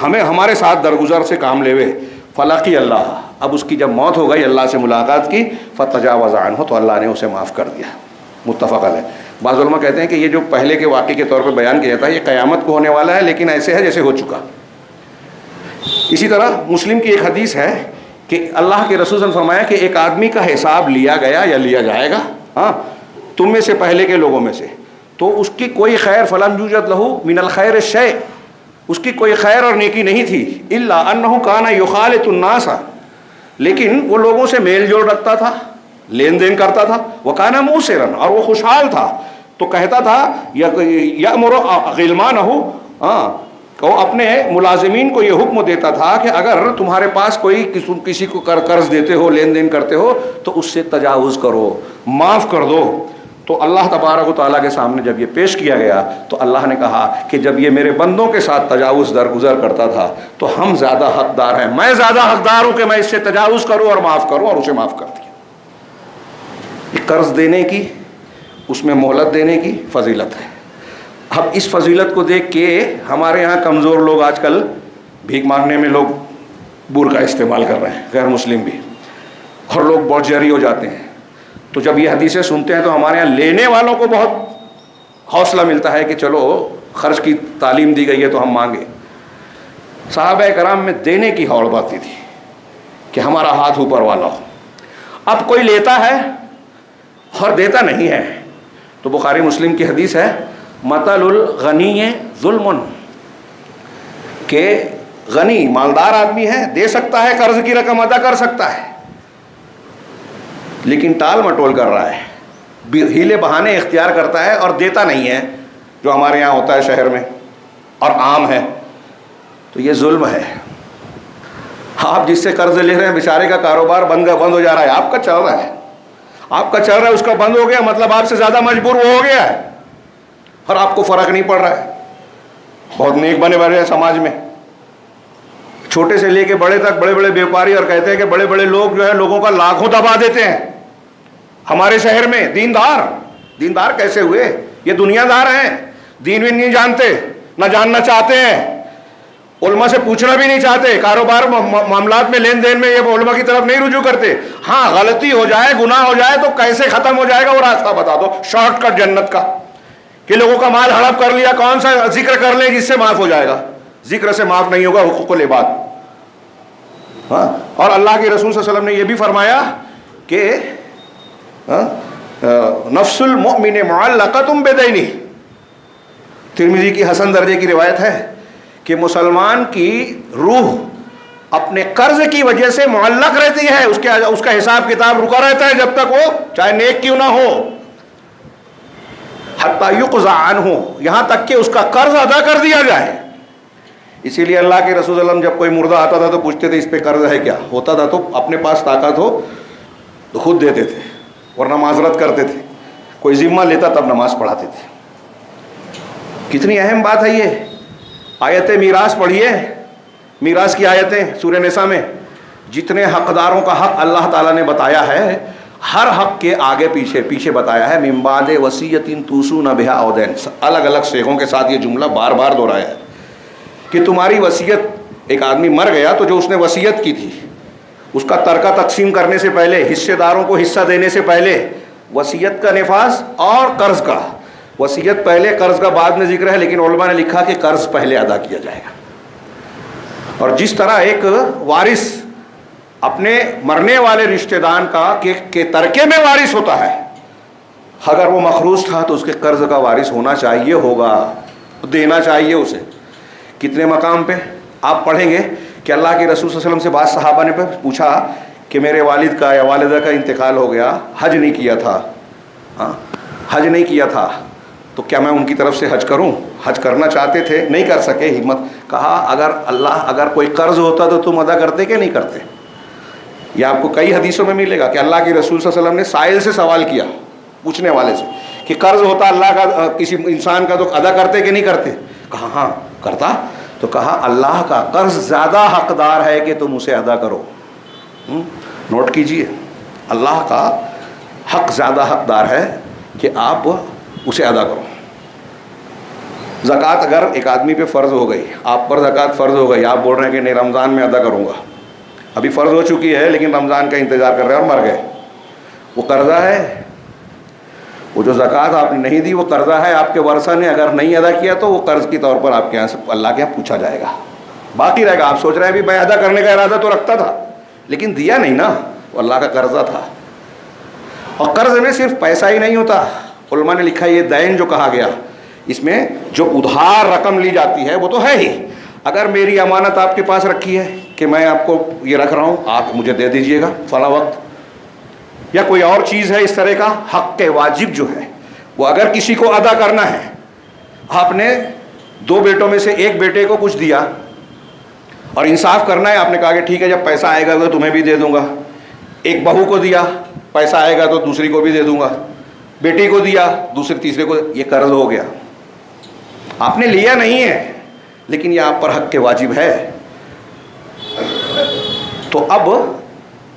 ہمیں ہمارے ساتھ درگزر سے کام لے وے، فلاقی اللہ، اب اس کی جب موت ہو گئی، اللہ سے ملاقات کی، فتجاوز عنہ، تو اللہ نے اسے معاف کر دیا۔ متفق علیہ۔ بعض علماء کہتے ہیں کہ یہ جو پہلے کے واقعے کے طور پر بیان کیا جاتا ہے یہ قیامت کو ہونے والا ہے، لیکن ایسے ہے جیسے ہو چکا۔ اسی طرح مسلم کی ایک حدیث ہے کہ اللہ کے رسول نے فرمایا کہ ایک آدمی کا حساب لیا گیا یا لیا جائے گا، ہاں، تم میں سے پہلے کے لوگوں میں سے، تو اس کی کوئی خیر فلم یوجد لہو من الخیر شیء، اس کی کوئی خیر اور نیکی نہیں تھی، الا انہ کان یخالط الناس، لیکن وہ لوگوں سے میل جول رکھتا تھا، لین دین کرتا تھا، وکان موسرا، اور وہ خوشحال تھا، تو کہتا تھا یامر غلمانہ، ہاں، وہ اپنے ملازمین کو یہ حکم دیتا تھا کہ اگر تمہارے پاس کوئی کسی کو قرض دیتے ہو، لین دین کرتے ہو، تو اس سے تجاوز کرو، معاف کر دو۔ تو اللہ تبارک و تعالیٰ کے سامنے جب یہ پیش کیا گیا تو اللہ نے کہا کہ جب یہ میرے بندوں کے ساتھ تجاوز درگزر کرتا تھا تو ہم زیادہ حقدار ہیں، میں زیادہ حقدار ہوں کہ میں اس سے تجاوز کروں اور معاف کروں، اور اسے معاف کر دیا۔ یہ قرض دینے کی، اس میں مہلت دینے کی فضیلت ہے۔ اب اس فضیلت کو دیکھ کے ہمارے ہاں کمزور لوگ آج کل بھیک مانگنے میں لوگ برقع استعمال کر رہے ہیں، غیر مسلم بھی، اور لوگ بہت جری ہو جاتے ہیں۔ تو جب یہ حدیثیں سنتے ہیں تو ہمارے ہاں لینے والوں کو بہت حوصلہ ملتا ہے کہ چلو خرچ کی تعلیم دی گئی ہے تو ہم مانگیں۔ صحابہ کرام میں دینے کی ہوڑ باتی تھی کہ ہمارا ہاتھ اوپر والا ہو۔ اب کوئی لیتا ہے اور دیتا نہیں ہے، تو بخاری مسلم کی حدیث ہے مثل الغنی ظلم، کہ غنی مالدار آدمی ہے، دے سکتا ہے، قرض کی رقم ادا کر سکتا ہے، لیکن ٹال مٹول کر رہا ہے، ہیلے بہانے اختیار کرتا ہے اور دیتا نہیں ہے، جو ہمارے یہاں ہوتا ہے شہر میں اور عام ہے، تو یہ ظلم ہے۔ آپ جس سے قرض لے رہے ہیں بیچارے کا کاروبار بند ہو جا رہا ہے، آپ کا چل رہا ہے، آپ کا چل رہا ہے، اس کا بند ہو گیا، مطلب آپ سے زیادہ مجبور وہ ہو گیا ہے اور آپ کو فرق نہیں پڑ رہا ہے۔ بہت نیک بنے بڑے ہیں سماج میں، چھوٹے سے لے کے بڑے تک بڑے بڑے بیوپاری، اور کہتے ہیں کہ بڑے بڑے لوگ جو ہے لوگوں کا لاکھوں دبا دیتے ہیں ہمارے شہر میں۔ دیندار کیسے ہوئے؟ یہ دنیا دار ہیں، دین بھی نہیں جانتے، نہ جاننا چاہتے ہیں، علماء سے پوچھنا بھی نہیں چاہتے، کاروبار معاملات میں لین دین میں یہ علماء کی طرف نہیں رجوع کرتے۔ ہاں غلطی ہو جائے، گناہ ہو جائے تو کیسے ختم ہو جائے گا وہ راستہ بتا دو، شارٹ کٹ جنت کا، کہ لوگوں کا مال ہڑپ کر لیا، کون سا ذکر کر لیں جس سے معاف ہو جائے گا؟ ذکر سے معاف نہیں ہوگا، حقوق العباد۔ ہاں، اور اللہ کے رسول صلی اللہ علیہ وسلم نے یہ بھی فرمایا کہ نفس المؤمن معلقۃ بدینہ، ترمذی کی حسن درجے کی روایت ہے کہ مسلمان کی روح اپنے قرض کی وجہ سے معلق رہتی ہے، اس کا حساب کتاب رکا رہتا ہے جب تک وہ چاہے نیک کیوں نہ ہو، حتی یقضى عنہ، یہاں تک کہ اس کا قرض ادا کر دیا جائے۔ اسی لیے اللہ کے رسول صلی اللہ علیہ وسلم جب کوئی مردہ آتا تھا تو پوچھتے تھے اس پہ قرض ہے کیا. ہوتا تھا تو اپنے پاس طاقت ہو تو خود دیتے تھے ورنہ معذرت کرتے تھے. کوئی ذمہ لیتا تب نماز پڑھاتے تھے. کتنی اہم بات ہے یہ. آیت میراث پڑھیے, میراث کی آیتیں سورہ نساء میں جتنے حقداروں کا حق اللہ تعالیٰ نے بتایا ہے, ہر حق کے آگے پیچھے بتایا ہے من بعد وصیۃ توصون بہا او دین. الگ الگ صیغوں کے ساتھ یہ جملہ بار بار دہرایا ہے کہ تمہاری وصیت, ایک آدمی مر گیا تو جو اس نے وصیت کی تھی اس کا ترکہ تقسیم کرنے سے پہلے, حصے داروں کو حصہ دینے سے پہلے وصیت کا نفاذ اور قرض کا, وصیت پہلے قرض کا بعد میں ذکر ہے, لیکن علماء نے لکھا کہ قرض پہلے ادا کیا جائے گا. اور جس طرح ایک وارث اپنے مرنے والے رشتہ دار کا کہ ترکے میں وارث ہوتا ہے, اگر وہ مخروص تھا تو اس کے قرض کا وارث ہونا چاہیے, ہوگا, دینا چاہیے اسے. کتنے مقام پہ آپ پڑھیں گے کہ اللہ کے رسول صلی اللہ علیہ وسلم سے بعض صحابہ نے پوچھا کہ میرے والد کا یا والدہ کا انتقال ہو گیا, حج نہیں کیا تھا, حج نہیں کیا تھا, تو کیا میں ان کی طرف سے حج کروں؟ حج کرنا چاہتے تھے, نہیں کر سکے, ہمت. کہا اگر کوئی قرض ہوتا تو تم ادا کرتے کہ نہیں کرتے؟ یہ آپ کو کئی حدیثوں میں ملے گا کہ اللہ کے رسول صلی اللہ علیہ وسلم نے سائل سے سوال کیا, پوچھنے والے سے, کہ قرض ہوتا اللہ کا کسی انسان کا تو ادا کرتے کہ نہیں کرتے؟ کہا ہاں کرتا. تو کہا اللہ کا قرض زیادہ حقدار ہے کہ تم اسے ادا کرو. نوٹ کیجئے, اللہ کا حق زیادہ حقدار ہے کہ آپ اسے ادا کرو. زکوٰۃ اگر ایک آدمی پہ فرض ہو گئی, آپ پر زکوٰۃ فرض ہو گئی, آپ بول رہے ہیں کہ نہیں رمضان میں ادا کروں گا, ابھی فرض ہو چکی ہے لیکن رمضان کا انتظار کر رہے ہیں اور مر گئے, وہ قرضہ ہے. وہ جو زکوٰۃ آپ نے نہیں دی وہ قرضہ ہے, آپ کے ورثہ نے اگر نہیں ادا کیا تو وہ قرض کے طور پر آپ کے یہاں سے اللہ کے یہاں پوچھا جائے گا, باقی رہے گا. آپ سوچ رہے ہیں ابھی میں ادا کرنے کا ارادہ تو رکھتا تھا لیکن دیا نہیں نا, وہ اللہ کا قرضہ تھا. اور قرض میں صرف پیسہ ہی نہیں ہوتا, علماء نے لکھا یہ دین جو کہا گیا اس میں جو ادھار رقم لی جاتی ہے وہ تو ہے ہی. اگر میری امانت آپ کے پاس رکھی ہے کہ میں آپ کو یہ رکھ رہا ہوں, آپ مجھے دے دیجئے گا فلاں وقت, یا کوئی اور چیز ہے اس طرح کا, حق کے واجب جو ہے وہ اگر کسی کو ادا کرنا ہے, آپ نے 2 بیٹوں میں سے ایک بیٹے کو کچھ دیا اور انصاف کرنا ہے, آپ نے کہا کہ ٹھیک ہے جب پیسہ آئے گا تو تمہیں بھی دے دوں گا. ایک بہو کو دیا, پیسہ آئے گا تو دوسری کو بھی دے دوں گا. بیٹی کو دیا, دوسرے تیسرے کو, یہ قرض ہو گیا. آپ نے لیا نہیں ہے لیکن یہ آپ پر حق کے واجب ہے. تو اب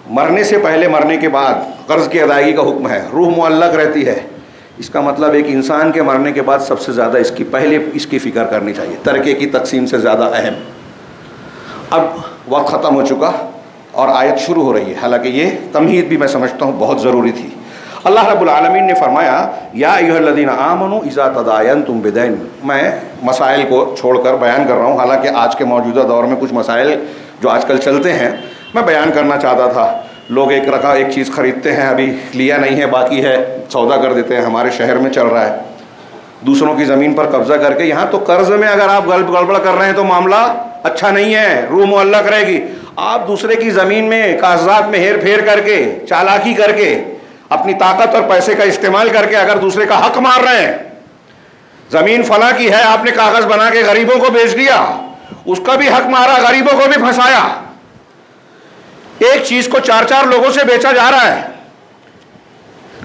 مرنے سے پہلے مرنے کے بعد قرض کی ادائیگی کا حکم ہے. روح معلق رہتی ہے, اس کا مطلب ایک انسان کے مرنے کے بعد سب سے زیادہ اس کی فکر کرنی چاہیے, ترکے کی تقسیم سے زیادہ اہم. اب وقت ختم ہو چکا اور آیت شروع ہو رہی ہے, حالانکہ یہ تمہید بھی میں سمجھتا ہوں بہت ضروری تھی. اللہ رب العالمین نے فرمایا یا ایھا الذین آمنوا اذا تداینتم بدین. میں مسائل کو چھوڑ کر بیان کر رہا ہوں, حالانکہ آج کے موجودہ دور میں کچھ مسائل جو آج کل چلتے ہیں میں بیان کرنا چاہتا تھا. لوگ ایک چیز خریدتے ہیں, ابھی لیا نہیں ہے باقی ہے, سودا کر دیتے ہیں. ہمارے شہر میں چل رہا ہے, دوسروں کی زمین پر قبضہ کر کے, یہاں تو قرض میں اگر آپ گڑبڑ کر رہے ہیں تو معاملہ اچھا نہیں ہے, روح معلق رہے گی. آپ دوسرے کی زمین میں کاغذات میں ہیر پھیر کر کے, چالاکی کر کے, اپنی طاقت اور پیسے کا استعمال کر کے اگر دوسرے کا حق مار رہے ہیں, زمین فلاں کی ہے, آپ نے کاغذ بنا کے غریبوں کو بیچ دیا, اس کا بھی حق مارا, غریبوں کو بھی پھنسایا. ایک چیز کو 4 لوگوں سے بیچا جا رہا ہے.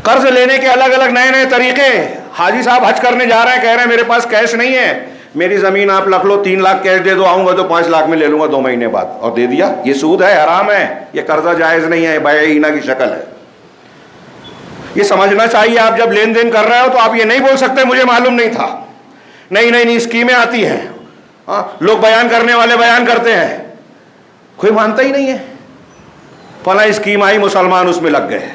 قرض لینے کے الگ الگ نئے طریقے. حاجی صاحب حج کرنے جا رہے ہیں, کہہ رہے ہیں میرے پاس کیش نہیں ہے, میری زمین آپ رکھ لو, 3 لاکھ کیش دے دو, آؤں گا تو 5 لاکھ میں لے لوں گا 2 مہینے بعد, اور دے دیا. یہ سود ہے, حرام ہے, یہ قرضہ جائز نہیں ہے, بیع عینہ کی شکل ہے. یہ سمجھنا چاہیے. آپ جب لین دین کر رہے ہو تو آپ یہ نہیں بول سکتے مجھے معلوم نہیں تھا. نئی اسکیمیں آتی ہیں, لوگ بیان کرنے والے بیان کرتے ہیں, کوئی مانتا ہی نہیں ہے. فلاں اسکیم آئی, مسلمان اس میں لگ گئے,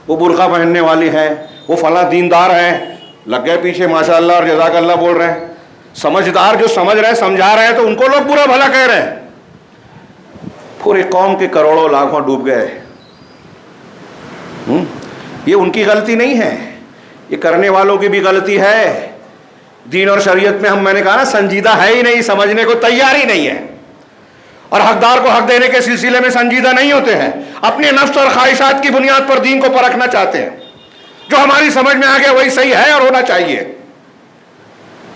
وہ برقع پہننے والی ہیں, وہ فلاں دیندار ہیں, لگ گئے پیچھے ماشاء اللہ اور جزاک اللہ بول رہے ہیں. سمجھدار جو سمجھ رہے ہیں, سمجھا رہے ہیں, تو ان کو لوگ برا بھلا کہہ رہے ہیں. پورے قوم کے کروڑوں لاکھوں ڈوب گئے. یہ ان کی غلطی نہیں ہے, یہ کرنے والوں کی بھی غلطی ہے. دین اور شریعت میں میں نے کہا نا, سنجیدہ ہے ہی نہیں, سمجھنے کو تیار ہی نہیں ہے, اور حقدار کو حق دینے کے سلسلے میں سنجیدہ نہیں ہوتے ہیں. اپنے نفس اور خواہشات کی بنیاد پر دین کو پرکھنا چاہتے ہیں. جو ہماری سمجھ میں آ گیا وہی صحیح ہے اور ہونا چاہیے.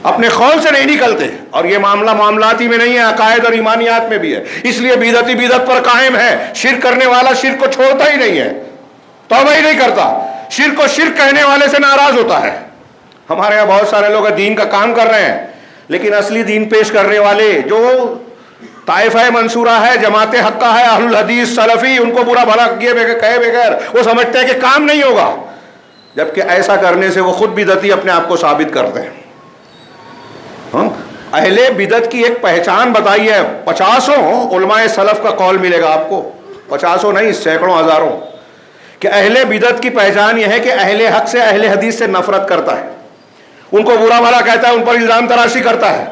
اپنے قول سے نہیں نکلتے. اور یہ معاملہ معاملاتی میں نہیں ہے، عقائد اور ایمانیات میں بھی ہے. اس لیے بدعتی بدعت پر قائم ہے. شرک کرنے والا شرک کو چھوڑتا ہی نہیں ہے، توبہ ہی نہیں کرتا. شرک کو شرک کہنے والے سے ناراض ہوتا ہے. ہمارے یہاں بہت سارے لوگ دین کا کام کر رہے ہیں، لیکن اصلی دین پیش کرنے والے جو طائفہ منصورہ ہے، جماعت حقہ ہے، اہل الحدیث سلفی، ان کو برا بھلا کہے بغیر وہ سمجھتے ہیں کہ کام نہیں ہوگا، جبکہ ایسا کرنے سے وہ خود بدعتی اپنے آپ کو ثابت کرتے ہیں. اہل بدعت کی ایک پہچان بتائیے. 50 علماء سلف کا قول ملے گا آپ کو، 50 نہیں، سینکڑوں ہزاروں، کہ اہل بدعت کی پہچان یہ ہے کہ اہل حق سے، اہل حدیث سے نفرت کرتا ہے، ان کو برا بھلا کہتا ہے، ان پر الزام تراشی کرتا ہے.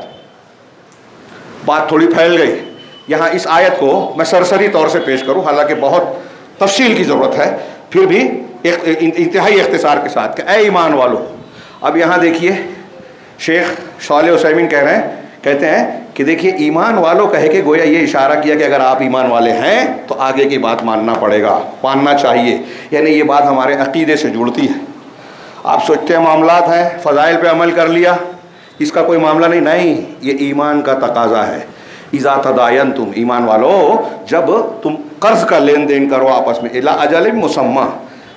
بات تھوڑی پھیل گئی. یہاں اس آیت کو میں سرسری طور سے پیش کروں، حالانکہ بہت تفصیل کی ضرورت ہے، پھر بھی انتہائی اختصار کے ساتھ کہ اے ایمان والو. اب یہاں دیکھیے شیخ صالح عثیمین کہتے ہیں کہ دیکھیے ایمان والو کہے کہ گویا یہ اشارہ کیا کہ اگر آپ ایمان والے ہیں تو آگے کی بات ماننا پڑے گا، ماننا چاہیے. یعنی یہ بات ہمارے عقیدے سے جڑتی ہے. آپ سوچتے ہیں معاملات ہیں، فضائل پہ عمل کر لیا، اس کا کوئی معاملہ نہیں، یہ ایمان کا تقاضا ہے. اذا تداینتم، ایمان والو جب تم قرض کا لین دین کرو آپس میں، الی اجل مسمى،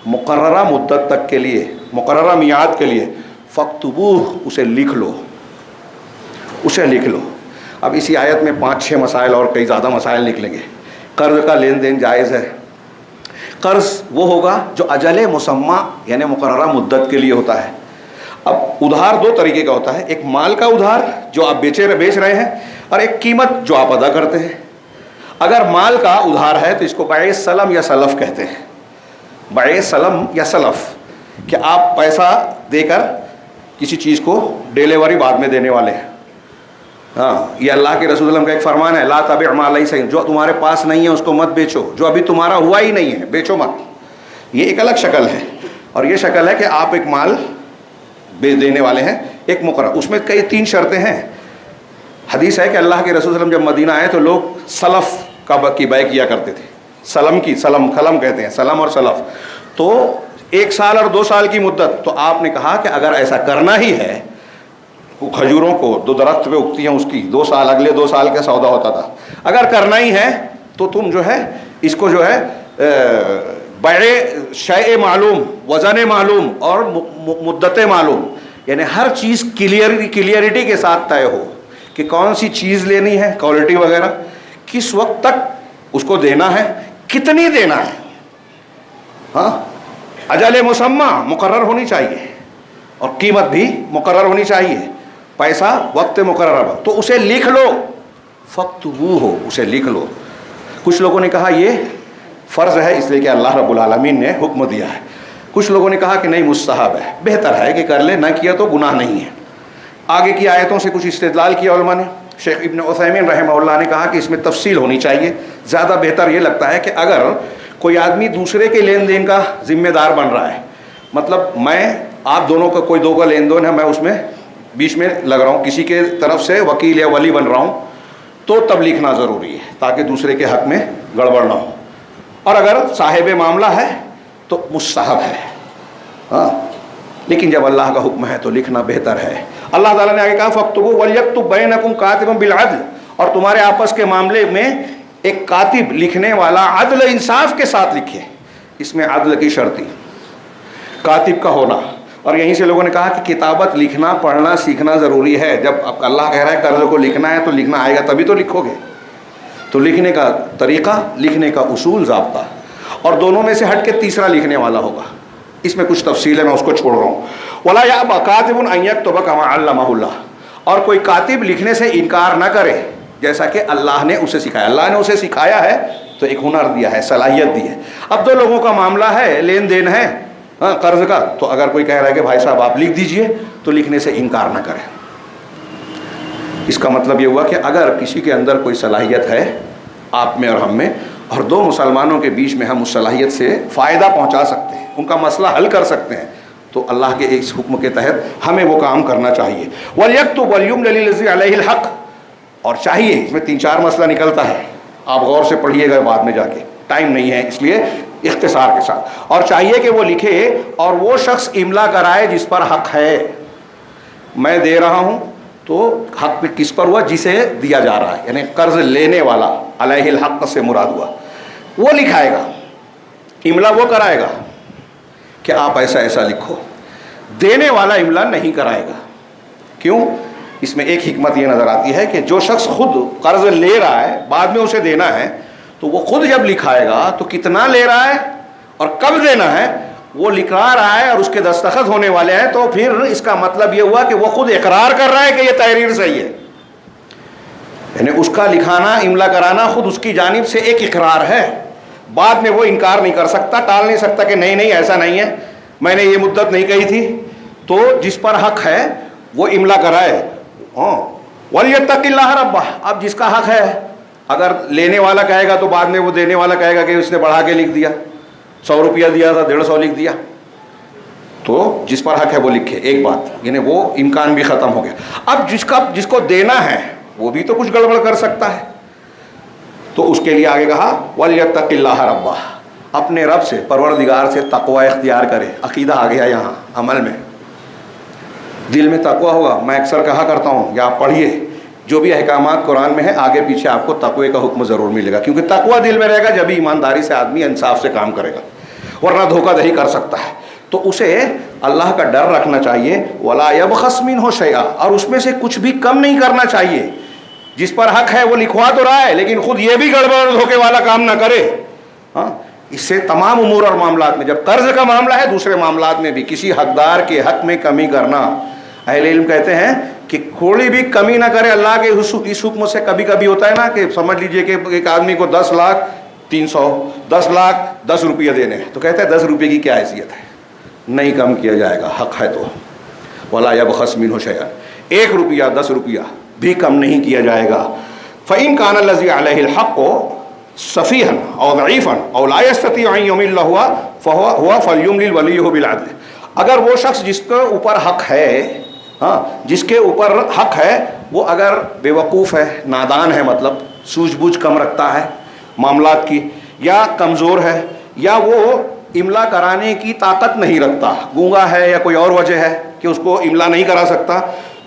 مقررہ مدت تک کے لیے، مقررہ میعاد کے لیے، فاکتبوہ، اسے لکھ لو، اسے لکھ لو. اب اسی آیت میں 5-6 مسائل اور کئی زیادہ مسائل نکلیں گے. قرض کا لین دین جائز ہے. قرض وہ ہوگا جو اجل مسمى یعنی مقررہ مدت کے لیے ہوتا ہے. اب ادھار 2 طریقے کا ہوتا ہے، ایک مال کا ادھار جو آپ بیچ رہے ہیں، اور ایک قیمت جو آپ ادا کرتے ہیں. اگر مال کا ادھار ہے تو اس کو بیع سلم یا سلف کہتے ہیں. بیع سلم یا سلف، کہ آپ پیسہ دے کر کسی چیز کو ڈیلیوری بعد میں دینے والے ہیں. ہاں، یہ اللہ کے رسول صلی اللہ علیہ وسلم کا ایک فرمان ہے، لا تبع ما لیس عندک، جو تمہارے پاس نہیں ہے اس کو مت بیچو، جو ابھی تمہارا ہوا ہی نہیں ہے بیچو مت. یہ ایک الگ شکل ہے. اور یہ شکل ہے کہ آپ ایک مال دینے والے ہیں، ایک مقرر، اس میں کئی 3 شرطیں ہیں. حدیث ہے کہ اللہ کے رسول صلی اللہ علیہ وسلم جب مدینہ آئے تو لوگ سلف کی بیع کیا کرتے تھے. سلم کہتے ہیں، سلم اور سلف. تو 1 سال اور 2 سال کی مدت. تو آپ نے کہا کہ اگر ایسا کرنا ہی ہے، کھجوروں کو 2 درخت پہ اگتی ہیں، اس کی 2 سال، اگلے 2 سال کا سودا ہوتا تھا، اگر کرنا ہی ہے تو تم جو ہے اس کو جو ہے بیع شیء معلوم، وزن معلوم اور مدت معلوم، یعنی ہر چیز کلیئرٹی کے ساتھ طے ہو کہ کون سی چیز لینی ہے، کوالٹی وغیرہ، کس وقت تک اس کو دینا ہے، کتنی دینا ہے. ہاں، اجل مسمى مقرر ہونی چاہیے، اور قیمت بھی مقرر ہونی چاہیے، پیسہ وقت مقرر. تو اسے لکھ لو، فاکتبوہ، اسے لکھ لو. کچھ لوگوں نے کہا یہ فرض ہے اس لیے کہ اللہ رب العالمین نے حکم دیا ہے. کچھ لوگوں نے کہا کہ نہیں، مستحب ہے، بہتر ہے کہ کر لے، نہ کیا تو گناہ نہیں ہے. آگے کی آیتوں سے کچھ استدلال کیا علماء نے. شیخ ابن عثیمین رحمہ اللہ نے کہا کہ اس میں تفصیل ہونی چاہیے. زیادہ بہتر یہ لگتا ہے کہ اگر کوئی آدمی دوسرے کے لین دین کا ذمہ دار بن رہا ہے، مطلب میں آپ دونوں کا کوئی 2 کا لین دین ہے، میں اس میں بیچ میں لگ رہا ہوں، کسی کے طرف سے وکیل یا ولی بن رہا ہوں، تو تب لکھنا ضروری ہے تاکہ دوسرے کے حق میں گڑبڑ نہ ہو. اور اگر صاحب معاملہ ہے تو مستحب ہے. ہاں، لیکن جب اللہ کا حکم ہے تو لکھنا بہتر ہے. اللہ تعالیٰ نے آگے کہا فاکتبوا ولیکتب بینکم کاتب بالعدل، اور تمہارے آپس کے معاملے میں ایک کاتب، لکھنے والا، عدل انصاف کے ساتھ لکھے. اس میں عدل کی شرطی کاتب کا ہونا. اور یہیں سے لوگوں نے کہا کہ کتابت، لکھنا پڑھنا سیکھنا ضروری ہے. جب اب اللہ کہہ رہا ہے قرض کو لکھنا ہے تو لکھنا آئے گا تبھی تو لکھو گے. تو لکھنے کا طریقہ، لکھنے کا اصول، ضابطہ، اور دونوں میں سے ہٹ کے تیسرا لکھنے والا ہوگا. اس میں کچھ تفصیل ہے، میں اس کو چھوڑ رہا ہوں. وَلَا يَأْبَ كَاتِبٌ أَن يَكْتُبَ كَمَا عَلَّمَهُ اللَّهُ، اور کوئی کاتب لکھنے سے انکار نہ کرے جیسا کہ اللہ نے اسے سکھایا. اللہ نے اسے سکھایا ہے تو ایک ہنر دیا ہے، صلاحیت دی ہے. اب 2 لوگوں کا معاملہ ہے، لین دین ہے قرض کا، تو اگر کوئی کہہ رہا ہے کہ بھائی صاحب آپ لکھ دیجئے، تو لکھنے سے انکار نہ کریں. اس کا مطلب یہ ہوا کہ اگر کسی کے اندر کوئی صلاحیت ہے، آپ میں اور ہم میں، اور 2 مسلمانوں کے بیچ میں ہم اس صلاحیت سے فائدہ پہنچا سکتے ہیں، ان کا مسئلہ حل کر سکتے ہیں، تو اللہ کے اس حکم کے تحت ہمیں وہ کام کرنا چاہیے. وَلْيَكْتُبْ وَلْيُمْلِلِ الَّذِي عَلَيْهِ الْحَقُّ، اور چاہیے، اس میں 3-4 مسئلہ نکلتا ہے، آپ غور سے پڑھیے گا بعد میں جا کے، ٹائم نہیں ہے اس لیے اختصار کے ساتھ. اور چاہیے کہ وہ لکھے اور وہ شخص املا کرائے جس پر حق ہے. میں دے رہا ہوں تو حق کس پر ہوا؟ جسے دیا جا رہا ہے، یعنی قرض لینے والا، علیہ الحق سے مراد ہوا، وہ لکھائے گا، املا وہ کرائے گا کہ آپ ایسا ایسا لکھو، دینے والا املا نہیں کرائے گا۔ کیوں؟ اس میں ایک حکمت یہ نظر آتی ہے کہ جو شخص خود قرض لے رہا ہے بعد میں اسے دینا ہے، تو وہ خود جب لکھائے گا تو کتنا لے رہا ہے اور کب دینا ہے وہ لکھا رہا ہے، اور اس کے دستخط ہونے والے ہیں، تو پھر اس کا مطلب یہ ہوا کہ وہ خود اقرار کر رہا ہے کہ یہ تحریر صحیح ہے، یعنی اس کا لکھانا املا کرانا خود اس کی جانب سے ایک اقرار ہے۔ بعد میں وہ انکار نہیں کر سکتا، ٹال نہیں سکتا کہ نہیں نہیں ایسا نہیں ہے، میں نے یہ مدت نہیں کہی تھی۔ تو جس پر حق ہے وہ املا کرائے۔ وَلْيَتَّقِ اللَّهَ رَبَّهُ، اب جس کا حق ہے، اگر لینے والا کہے گا تو بعد میں وہ دینے والا کہے گا کہ اس نے بڑھا کے لکھ دیا، 100 روپیہ دیا تھا 150 لکھ دیا، تو جس پر حق ہے وہ لکھے، ایک بات، یعنی وہ امکان بھی ختم ہو گیا۔ اب جس کو دینا ہے وہ بھی تو کچھ گڑبڑ کر سکتا ہے، تو اس کے لیے آگے کہا وَلْيَتَّقِ اللَّهَ رَبَّهُ، اپنے رب سے، پروردگار سے تقوی اختیار کرے۔ عقیدہ آ گیا یہاں، عمل میں دل میں تقوی ہوگا۔ میں اکثر کہا کرتا ہوں، یا آپ پڑھیے جو بھی احکامات قرآن میں ہیں، آگے پیچھے آپ کو تقوی کا حکم ضرور ملے گا، کیونکہ تقوی دل میں رہے گا جبھی ایمانداری سے آدمی انصاف سے کام کرے گا، ورنہ دھوکہ دہی کر سکتا ہے۔ تو اسے اللہ کا ڈر رکھنا چاہیے، وَلَا يَبْخَسْ مِنْهُ شَيْئًا، اور اس میں سے کچھ بھی کم نہیں کرنا چاہیے۔ جس پر حق ہے وہ لکھوا تو رہا ہے، لیکن خود یہ بھی گڑبڑ اور دھوکے والا کام نہ کرے۔ ہاں، اس سے تمام امور اور معاملات میں، جب قرض کا معاملہ ہے، دوسرے معاملات میں بھی کسی حقدار کے حق میں کمی کرنا، اہل علم کہتے ہیں کہ تھوڑی بھی کمی نہ کرے۔ اللہ کے اس حکم سے کبھی کبھی ہوتا ہے نا کہ سمجھ لیجئے کہ ایک آدمی کو 10 لاکھ 300، 10 لاکھ 10 روپیہ دینے ہیں، تو کہتا ہے 10 روپے کی کیا حیثیت ہے، نہیں کم کیا جائے گا، حق ہے تو۔ وَلَا يَبْخَسْ مِنْهُ شَيْئًا، 1 روپیہ 10 روپیہ بھی کم نہیں کیا جائے گا۔ فَإِنْ كَانَ الَّذِي عَلَيْهِ الْحَقُّ صَفِيحًا أَوْ ضَعِيفًا أَوْ لَا يَسْتَطِيعُ أَنْ يُمِلَّ هُوَ فَلْيُمْلِلْ وَلِيُّهُ بِالْعَدْلِ، اگر وہ شخص جس کے اوپر حق ہے، ہاں جس کے اوپر حق ہے، وہ اگر بے وقوف ہے، نادان ہے، مطلب سوجھ بوجھ کم رکھتا ہے معاملات کی، یا کمزور ہے، یا وہ املا کرانے کی طاقت نہیں رکھتا، گونگا ہے یا کوئی اور وجہ ہے کہ اس کو املا نہیں کرا سکتا،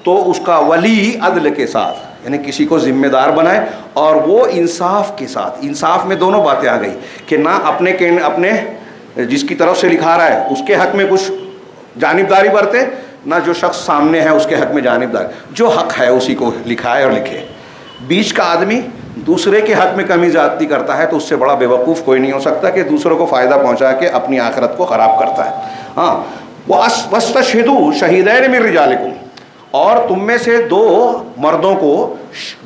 تو اس کا ولی عدل کے ساتھ، یعنی کسی کو ذمہ دار بنائے، اور وہ انصاف کے ساتھ، انصاف میں دونوں باتیں آ گئی کہ نہ اپنے جس کی طرف سے لکھا رہا ہے اس کے حق میں کچھ جانبداری برتے، نہ جو شخص سامنے ہے اس کے حق میں جانبداری، جو حق ہے اسی کو لکھائے اور لکھے۔ بیچ کا آدمی دوسرے کے حق میں کمی زیادتی کرتا ہے تو اس سے بڑا بے وقوف کوئی نہیں ہو سکتا کہ دوسروں کو فائدہ پہنچا کے اپنی آخرت کو خراب کرتا ہے۔ ہاں، وَاسْتَشْهِدُوا شَهِيدَيْنِ مِن رِجَالِكُمْ، اور تم میں سے 2 مردوں کو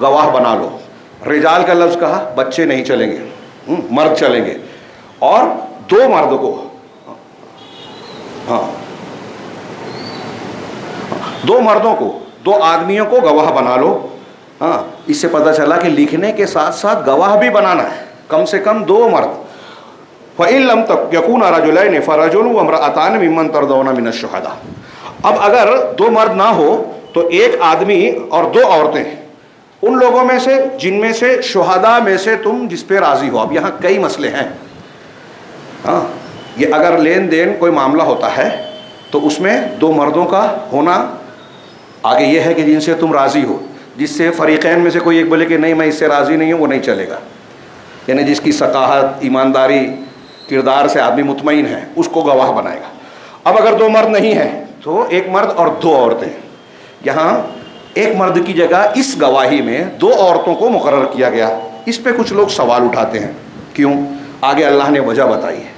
گواہ بنا لو۔ رجال کا لفظ کہا، بچے نہیں چلیں گے، مرد چلیں گے، اور 2 مرد کو، ہاں 2 مردوں کو، 2 آدمیوں کو گواہ بنا لو۔ ہاں، اس سے پتہ چلا کہ لکھنے کے ساتھ ساتھ گواہ بھی بنانا ہے، کم سے کم 2 مرد۔ فَإِن لَمْ يَكُونَا رَجُلَيْنِ فَرَجُلٌ وَامْرَأَتَانِ مِمَّنْ تَرْضَوْنَ مِنَ الشُّهَدَاءِ، اب اگر 2 مرد نہ ہو تو 1 آدمی اور 2 عورتیں، ان لوگوں میں سے جن میں سے شہداء میں سے تم جس پہ راضی ہو۔ اب یہاں کئی مسئلے ہیں۔ ہاں، یہ اگر لین دین کوئی معاملہ ہوتا ہے تو اس میں 2 مردوں کا ہونا، آگے یہ ہے کہ جن سے تم راضی ہو، جس سے فریقین میں سے کوئی ایک بولے کہ نہیں میں اس سے راضی نہیں ہوں، وہ نہیں چلے گا، یعنی جس کی ثقافت، ایمانداری، کردار سے آدمی مطمئن ہے، اس کو گواہ بنائے گا۔ اب اگر 2 مرد نہیں ہیں تو 1 مرد اور 2 عورتیں، یہاں 1 مرد کی جگہ اس گواہی میں 2 عورتوں کو مقرر کیا گیا۔ اس پہ کچھ لوگ سوال اٹھاتے ہیں، کیوں؟ آگے اللہ نے وجہ بتائی ہے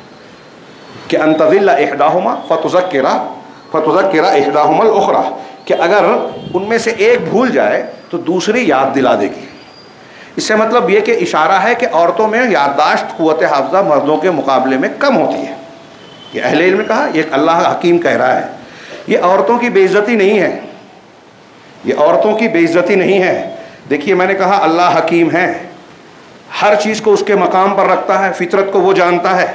کہ ان تضل احداہما فتذکر احداہما الاخری، کہ اگر ان میں سے ایک بھول جائے تو دوسری یاد دلا دے گی۔ اس سے مطلب یہ کہ اشارہ ہے کہ عورتوں میں یادداشت، قوت حافظہ مردوں کے مقابلے میں کم ہوتی ہے۔ یہ اہل علم نے کہا، یہ اللہ حکیم کہہ رہا ہے، یہ عورتوں کی بے عزتی نہیں ہے، یہ عورتوں کی بے عزتی نہیں ہے۔ دیکھیے میں نے کہا اللہ حکیم ہے، ہر چیز کو اس کے مقام پر رکھتا ہے، فطرت کو وہ جانتا ہے،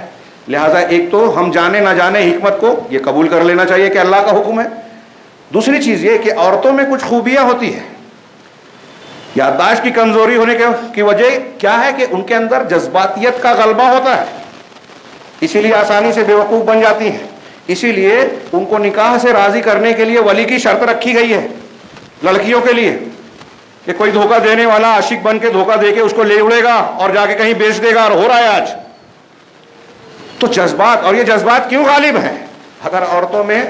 لہٰذا ایک تو ہم جانے نہ جانے حکمت کو یہ قبول کر لینا چاہیے کہ اللہ کا حکم ہے۔ دوسری چیز یہ کہ عورتوں میں کچھ خوبیاں ہوتی ہیں، یادداشت کی کمزوری ہونے کی وجہ کیا ہے کہ ان کے اندر جذباتیت کا غلبہ ہوتا ہے، اسی لیے آسانی سے بے وقوف بن جاتی ہیں۔ اسی لیے ان کو نکاح سے راضی کرنے کے لیے ولی کی شرط رکھی گئی ہے لڑکیوں کے لیے کہ کوئی دھوکہ دینے والا عاشق بن کے دھوکہ دے کے اس کو لے اڑے گا اور جا کے کہیں بیچ دے گا، اور ہو رہا ہے آج. تو جذبات، اور یہ جذبات کیوں غالب ہیں؟ اگر عورتوں میں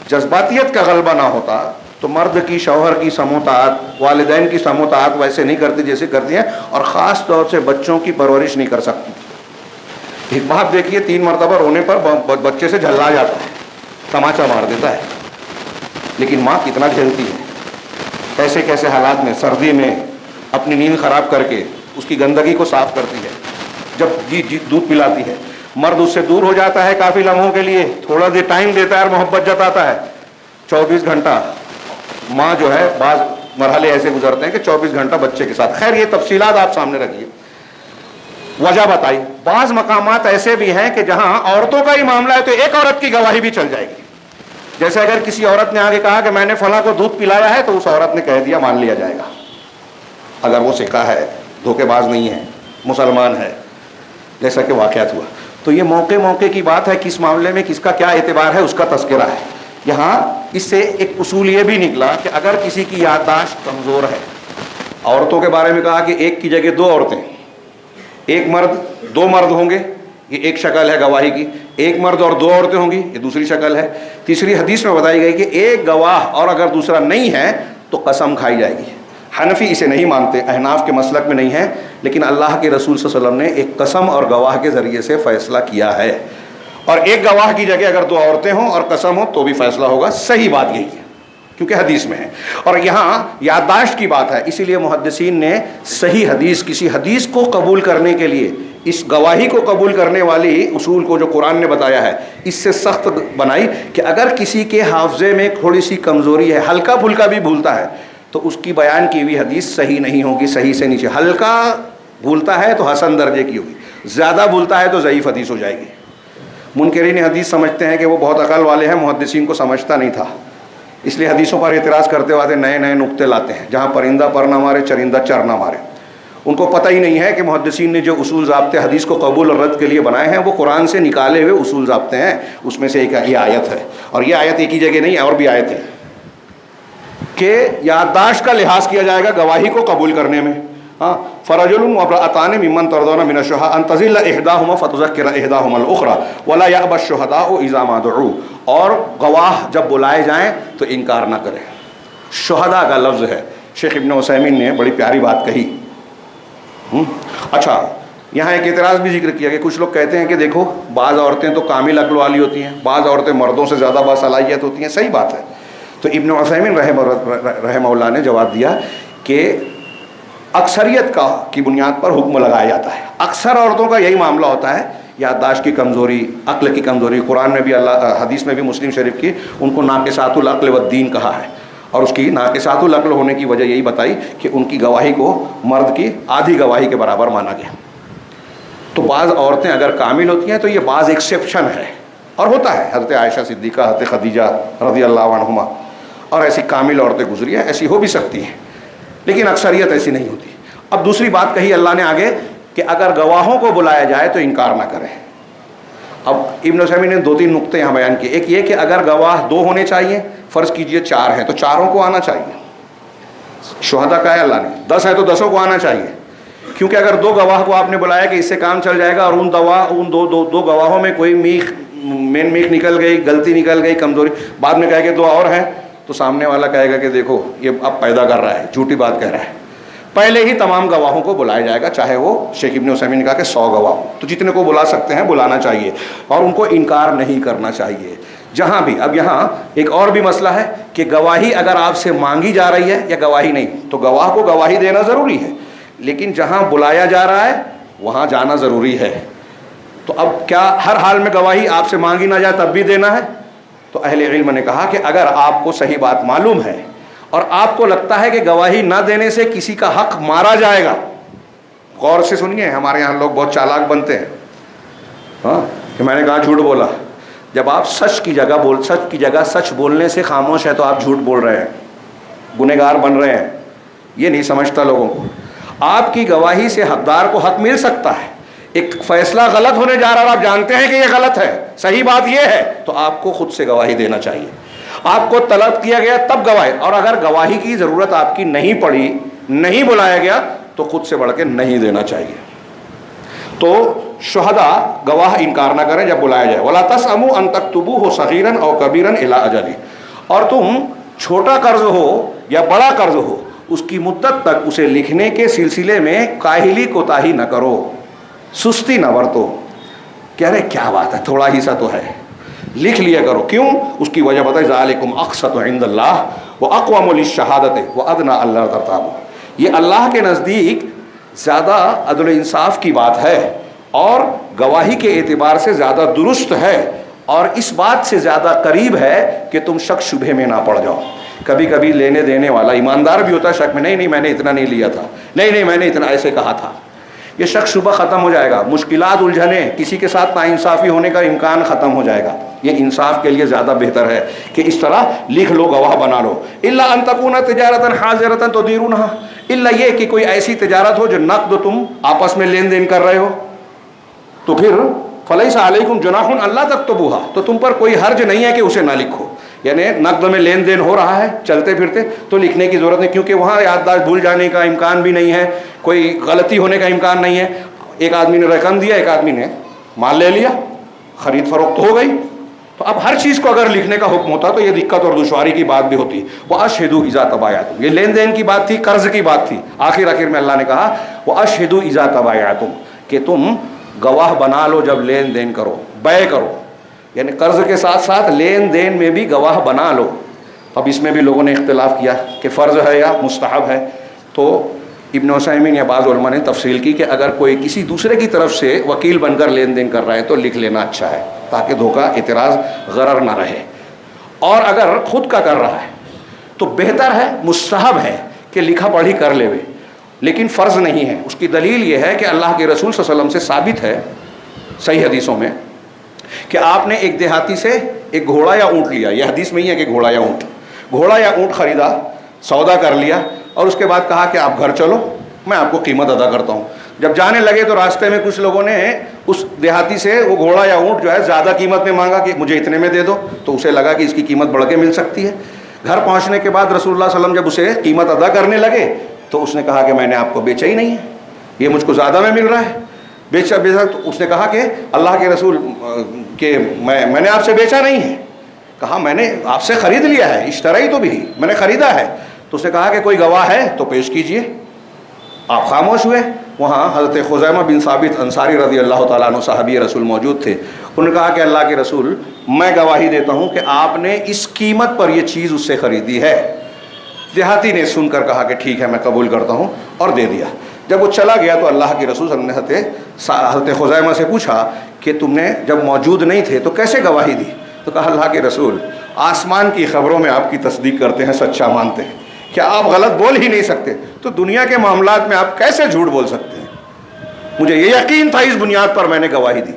جذباتیت کا غلبہ نہ ہوتا تو مرد کی، شوہر کی سموطاعت، والدین کی سموطاعت ویسے نہیں کرتی جیسے کرتی ہیں، اور خاص طور سے بچوں کی پرورش نہیں کر سکتی. ایک باپ دیکھیے 3 مرتبہ رونے پر بچے سے جھلا جاتا ہے، تماچا مار دیتا ہے، لیکن ماں کتنا جھیلتی ہے، کیسے کیسے حالات میں، سردی میں اپنی نیند خراب کر کے اس کی گندگی کو صاف کرتی ہے، جب دودھ پلاتی ہے. مرد اس سے دور ہو جاتا ہے کافی لمحوں کے لیے، تھوڑا دیر ٹائم دیتا ہے اور محبت جتاتا ہے. 24 گھنٹہ ماں جو ہے، بعض مرحلے ایسے گزرتے ہیں کہ 24 گھنٹہ بچے کے ساتھ. خیر یہ تفصیلات آپ سامنے رکھیے. وجہ بتائی. بعض مقامات ایسے بھی ہیں کہ جہاں عورتوں کا ہی معاملہ ہے تو ایک عورت کی گواہی بھی چل جائے گی. جیسے اگر کسی عورت نے آگے کہا کہ میں نے فلاں کو دودھ پلایا ہے، تو اس عورت نے کہہ دیا، مان لیا جائے گا، اگر وہ سکھا ہے، دھوکے باز نہیں ہے، مسلمان ہے، جیسا کہ واقعات ہوا. تو یہ موقع موقع کی بات ہے، کس معاملے میں کس کا کیا اعتبار ہے اس کا تذکرہ ہے. یہاں اس سے ایک اصول یہ بھی نکلا کہ اگر کسی کی یادداشت کمزور ہے، عورتوں کے بارے میں کہا کہ ایک کی جگہ 2 عورتیں، ایک مرد 2 مرد ہوں گے، یہ ایک شکل ہے گواہی کی. ایک مرد اور 2 عورتیں ہوں گی، یہ دوسری شکل ہے. تیسری حدیث میں بتائی گئی کہ ایک گواہ اور اگر دوسرا نہیں ہے تو قسم کھائی جائے گی. حنفی اسے نہیں مانتے، احناف کے مسلک میں نہیں ہے، لیکن اللہ کے رسول صلی اللہ علیہ وسلم نے ایک قسم اور گواہ کے ذریعے سے فیصلہ کیا ہے. اور ایک گواہ کی جگہ اگر 2 عورتیں ہوں اور قسم ہو تو بھی فیصلہ ہوگا. صحیح بات یہی ہے کیونکہ حدیث میں ہے. اور یہاں یادداشت کی بات ہے، اسی لیے محدثین نے صحیح حدیث، کسی حدیث کو قبول کرنے کے لیے اس گواہی کو قبول کرنے والی اصول کو جو قرآن نے بتایا ہے اس سے سخت بنائی کہ اگر کسی کے حافظے میں تھوڑی سی کمزوری ہے، ہلکا پھلکا بھی بھولتا ہے، تو اس کی بیان کی ہوئی حدیث صحیح نہیں ہوگی، صحیح سے نیچے. ہلکا بھولتا ہے تو حسن درجے کی ہوگی، زیادہ بھولتا ہے تو ضعیف حدیث ہو جائے گی. منکرین حدیث سمجھتے ہیں کہ وہ بہت عقل والے ہیں، محدثین کو سمجھتا نہیں تھا، اس لیے حدیثوں پر اعتراض کرتے ہوئے نئے نئے نقطے لاتے ہیں، جہاں پرندہ پر نہ مارے، چرندہ چر نہ مارے. ان کو پتہ ہی نہیں ہے کہ محدثین نے جو اصول ضابطے حدیث کو قبول اور رد کے لیے بنائے ہیں وہ قرآن سے نکالے ہوئے اصول ضابطے ہیں. اس میں سے ایک یہ آیت ہے، اور یہ آیت ایک ہی جگہ نہیں ہے، اور بھی آیت ہے کہ یادداشت کا لحاظ کیا جائے گا گواہی کو قبول کرنے میں. فرجل وامرأتان ممن ترضون من الشهداء ان تضل احداهما فتذكر احداهما الاخرى ولا يأبى الشهداء اذا ما دعوا. اور گواہ جب بلائے جائیں تو انکار نہ کریں. شہداء کا لفظ ہے. شیخ ابن عثیمین نے بڑی پیاری بات کہی. اچھا یہاں ایک اعتراض بھی ذکر کیا کہ کچھ لوگ کہتے ہیں کہ دیکھو بعض عورتیں تو کامل عقل والی ہوتی ہیں، بعض عورتیں مردوں سے زیادہ باصلاحیت ہوتی ہیں. صحیح بات ہے. تو ابن عثیمین رحمہ اللہ نے جواب دیا کہ اکثریت کی بنیاد پر حکم لگایا جاتا ہے. اکثر عورتوں کا یہی معاملہ ہوتا ہے، یادداشت کی کمزوری، عقل کی کمزوری. قرآن میں بھی حدیث میں بھی مسلم شریف کی ان کو ناقصات العقل والدین کہا ہے، اور اس کی ناقصات العقل ہونے کی وجہ یہی بتائی کہ ان کی گواہی کو مرد کی آدھی گواہی کے برابر مانا گیا. تو بعض عورتیں اگر کامل ہوتی ہیں تو یہ بعض ایکسیپشن ہے، اور ہوتا ہے. حضرت عائشہ صدیقہ، حضرت خدیجہ رضی اللہ عنہما اور ایسی کامل عورتیں گزری ہیں، ایسی ہو بھی سکتی ہیں، لیکن اکثریت ایسی نہیں ہوتی. اب دوسری بات کہی اللہ نے آگے کہ اگر گواہوں کو بلایا جائے تو انکار نہ کریں. اب ابن عثیمین نے 2-3 نقطے یہاں بیان کیے. ایک یہ کہ اگر گواہ 2 ہونے چاہیے، فرض کیجئے 4 ہیں تو 4 کو آنا چاہیے. شہداء کا ہے اللہ نے 10 ہے تو 10 کو آنا چاہیے، کیونکہ اگر 2 گواہ کو آپ نے بلایا کہ اس سے کام چل جائے گا، اور ان دو گواہوں میں کوئی میخ نکل گئی، غلطی نکل گئی، کمزوری، بعد میں کہے کہ 2 اور ہیں، تو سامنے والا کہے گا کہ دیکھو یہ اب پیدا کر رہا ہے، جھوٹی بات کہہ رہا ہے. پہلے ہی تمام گواہوں کو بلایا جائے گا، چاہے وہ شیخ ابن عثیمین نے کہا کہ 100 گواہ ہوں، تو جتنے کو بلا سکتے ہیں بلانا چاہیے، اور ان کو انکار نہیں کرنا چاہیے جہاں بھی. اب یہاں ایک اور بھی مسئلہ ہے کہ گواہی اگر آپ سے مانگی جا رہی ہے یا گواہی نہیں، تو گواہ کو گواہی دینا ضروری ہے، لیکن جہاں بلایا جا رہا ہے وہاں جانا ضروری ہے. تو اب کیا ہر حال میں گواہی آپ سے مانگی نہ جائے تب بھی دینا ہے؟ تو اہل علم نے کہا کہ اگر آپ کو صحیح بات معلوم ہے اور آپ کو لگتا ہے کہ گواہی نہ دینے سے کسی کا حق مارا جائے گا، غور سے سنیے، ہمارے یہاں لوگ بہت چالاک بنتے ہیں کہ میں نے کہا جھوٹ بولا. جب آپ سچ کی جگہ سچ بولنے سے خاموش ہے تو آپ جھوٹ بول رہے ہیں، گنہگار بن رہے ہیں. یہ نہیں سمجھتا لوگوں کو. آپ کی گواہی سے حقدار کو حق مل سکتا ہے. ایک فیصلہ غلط ہونے جا رہا ہے اور آپ جانتے ہیں کہ یہ غلط ہے، صحیح بات یہ ہے، تو آپ کو خود سے گواہی دینا چاہیے. آپ کو طلب کیا گیا تب گواہی، اور اگر گواہی کی ضرورت آپ کی نہیں پڑی، نہیں بلایا گیا، تو خود سے بڑھ کے نہیں دینا چاہیے۔ تو شہداء گواہ انکار نہ کریں جب بلایا جائے۔ وَلَا تَسْأَمُوا أَن تَكْتُبُوهُ صَغِيرًا أَوْ كَبِيرًا إِلَىٰ أَجَلِهِ، اور تم چھوٹا قرض ہو یا بڑا قرض ہو، اس کی مدت تک اسے لکھنے کے سلسلے میں کاہلی کوتاہی نہ کرو، سستی نہ برتو۔ کہہ رہے کیا بات ہے، تھوڑا ہی سا تو ہے، لکھ لیا کرو۔ کیوں؟ اس کی وجہ بتائے، ذَلِكُمْ أَقْسَطُ عِندَ اللَّهِ وَأَقْوَمُ لِلشَّهَادَةِ وَأَدْنَىٰ أَلَّا تَرْتَابُوا، یہ اللہ کے نزدیک زیادہ عدل و انصاف کی بات ہے، اور گواہی کے اعتبار سے زیادہ درست ہے، اور اس بات سے زیادہ قریب ہے کہ تم شک شبہ میں نہ پڑ جاؤ۔ کبھی کبھی لینے دینے والا ایماندار بھی ہوتا ہے، شک میں نہیں میں نے اتنا نہیں لیا تھا، نہیں میں نے اتنا ایسے کہا تھا، یہ شک شبہ ختم ہو جائے گا، مشکلات الجھنیں، کسی کے ساتھ ناانصافی ہونے کا امکان ختم ہو جائے گا۔ یہ انصاف کے لیے زیادہ بہتر ہے کہ اس طرح لکھ لو، گواہ بنا لو۔ الا ان تکون تجارتا حاضرتا تدیرونها، الا یہ کہ کوئی ایسی تجارت ہو جو نقد تم آپس میں لین دین کر رہے ہو، تو پھر فلیس علیکم جناح الا تکتبوها، تو تم پر کوئی حرج نہیں ہے کہ اسے نہ لکھو۔ یعنی نقد میں لین دین ہو رہا ہے چلتے پھرتے تو لکھنے کی ضرورت نہیں، کیونکہ وہاں یادداشت بھول جانے کا امکان بھی نہیں ہے، کوئی غلطی ہونے کا امکان نہیں ہے۔ ایک آدمی نے رقم دیا، ایک آدمی نے مال لے لیا، خرید فروخت ہو گئی، تو اب ہر چیز کو اگر لکھنے کا حکم ہوتا تو یہ دقت اور دشواری کی بات بھی ہوتی۔ وَأَشْهِدُوا إِذَا تَبَايَعْتُمْ، یہ لین دین کی بات تھی، قرض کی بات تھی، آخر میں اللہ نے کہا وَأَشْهِدُوا إِذَا تَبَايَعْتُمْ، کہ تم گواہ بنا لو جب لین دین کرو، بے کرو، یعنی قرض کے ساتھ ساتھ لین دین میں بھی گواہ بنا لو۔ اب اس میں بھی لوگوں نے اختلاف کیا کہ فرض ہے یا مستحب ہے، تو ابن عثیمین یا بعض علماء نے تفصیل کی کہ اگر کوئی کسی دوسرے کی طرف سے وکیل بن کر لین دین کر رہا ہے تو لکھ لینا اچھا ہے، تاکہ دھوکہ اعتراض غرر نہ رہے، اور اگر خود کا کر رہا ہے تو بہتر ہے، مستحب ہے کہ لکھا پڑھی کر لے، لیکن فرض نہیں ہے۔ اس کی دلیل یہ ہے کہ اللہ کے رسول صلی اللہ علیہ وسلم سے ثابت ہے صحیح حدیثوں میں کہ آپ نے ایک دیہاتی سے ایک گھوڑا یا اونٹ لیا، یہ حدیث میں ہی ہے کہ گھوڑا یا اونٹ خریدا، سودا کر لیا، اور اس کے بعد کہا کہ آپ گھر چلو، میں آپ کو قیمت ادا کرتا ہوں۔ جب جانے لگے تو راستے میں کچھ لوگوں نے اس دیہاتی سے وہ گھوڑا یا اونٹ جو ہے زیادہ قیمت میں مانگا کہ مجھے اتنے میں دے دو، تو اسے لگا کہ اس کی قیمت بڑھ کے مل سکتی ہے۔ گھر پہنچنے کے بعد رسول اللہ صلی اللہ علیہ وسلم جب اسے قیمت ادا کرنے لگے تو اس نے کہا کہ میں نے آپ کو بیچا ہی نہیں ہے، یہ مجھ کو زیادہ میں مل رہا ہے، بیچا۔ تو اس نے کہا کہ اللہ کے رسول کہ میں نے آپ سے بیچا نہیں ہے، کہا میں نے آپ سے خرید لیا ہے، اشترائی تو بھی میں نے خریدا ہے۔ تو اس نے کہا کہ کوئی گواہ ہے تو پیش کیجئے۔ آپ خاموش ہوئے۔ وہاں حضرت خزیمہ بن ثابت انصاری رضی اللہ تعالیٰ عنہ صحابی رسول موجود تھے، انہوں نے کہا کہ اللہ کے رسول میں گواہی دیتا ہوں کہ آپ نے اس قیمت پر یہ چیز اس سے خریدی ہے۔ دیہاتی نے سن کر کہا کہ ٹھیک ہے میں قبول کرتا ہوں، اور دے دیا۔ جب وہ چلا گیا تو اللہ کے رسول صلی اللہ علیہ وسلم نے حضرت خزیمہ سے پوچھا کہ تم نے جب موجود نہیں تھے تو کیسے گواہی دی؟ تو کہا اللہ کے رسول آسمان کی خبروں میں آپ کی تصدیق کرتے ہیں، سچا مانتے ہیں، کیا آپ غلط بول ہی نہیں سکتے؟ تو دنیا کے معاملات میں آپ کیسے جھوٹ بول سکتے ہیں؟ مجھے یہ یقین تھا، اس بنیاد پر میں نے گواہی دی۔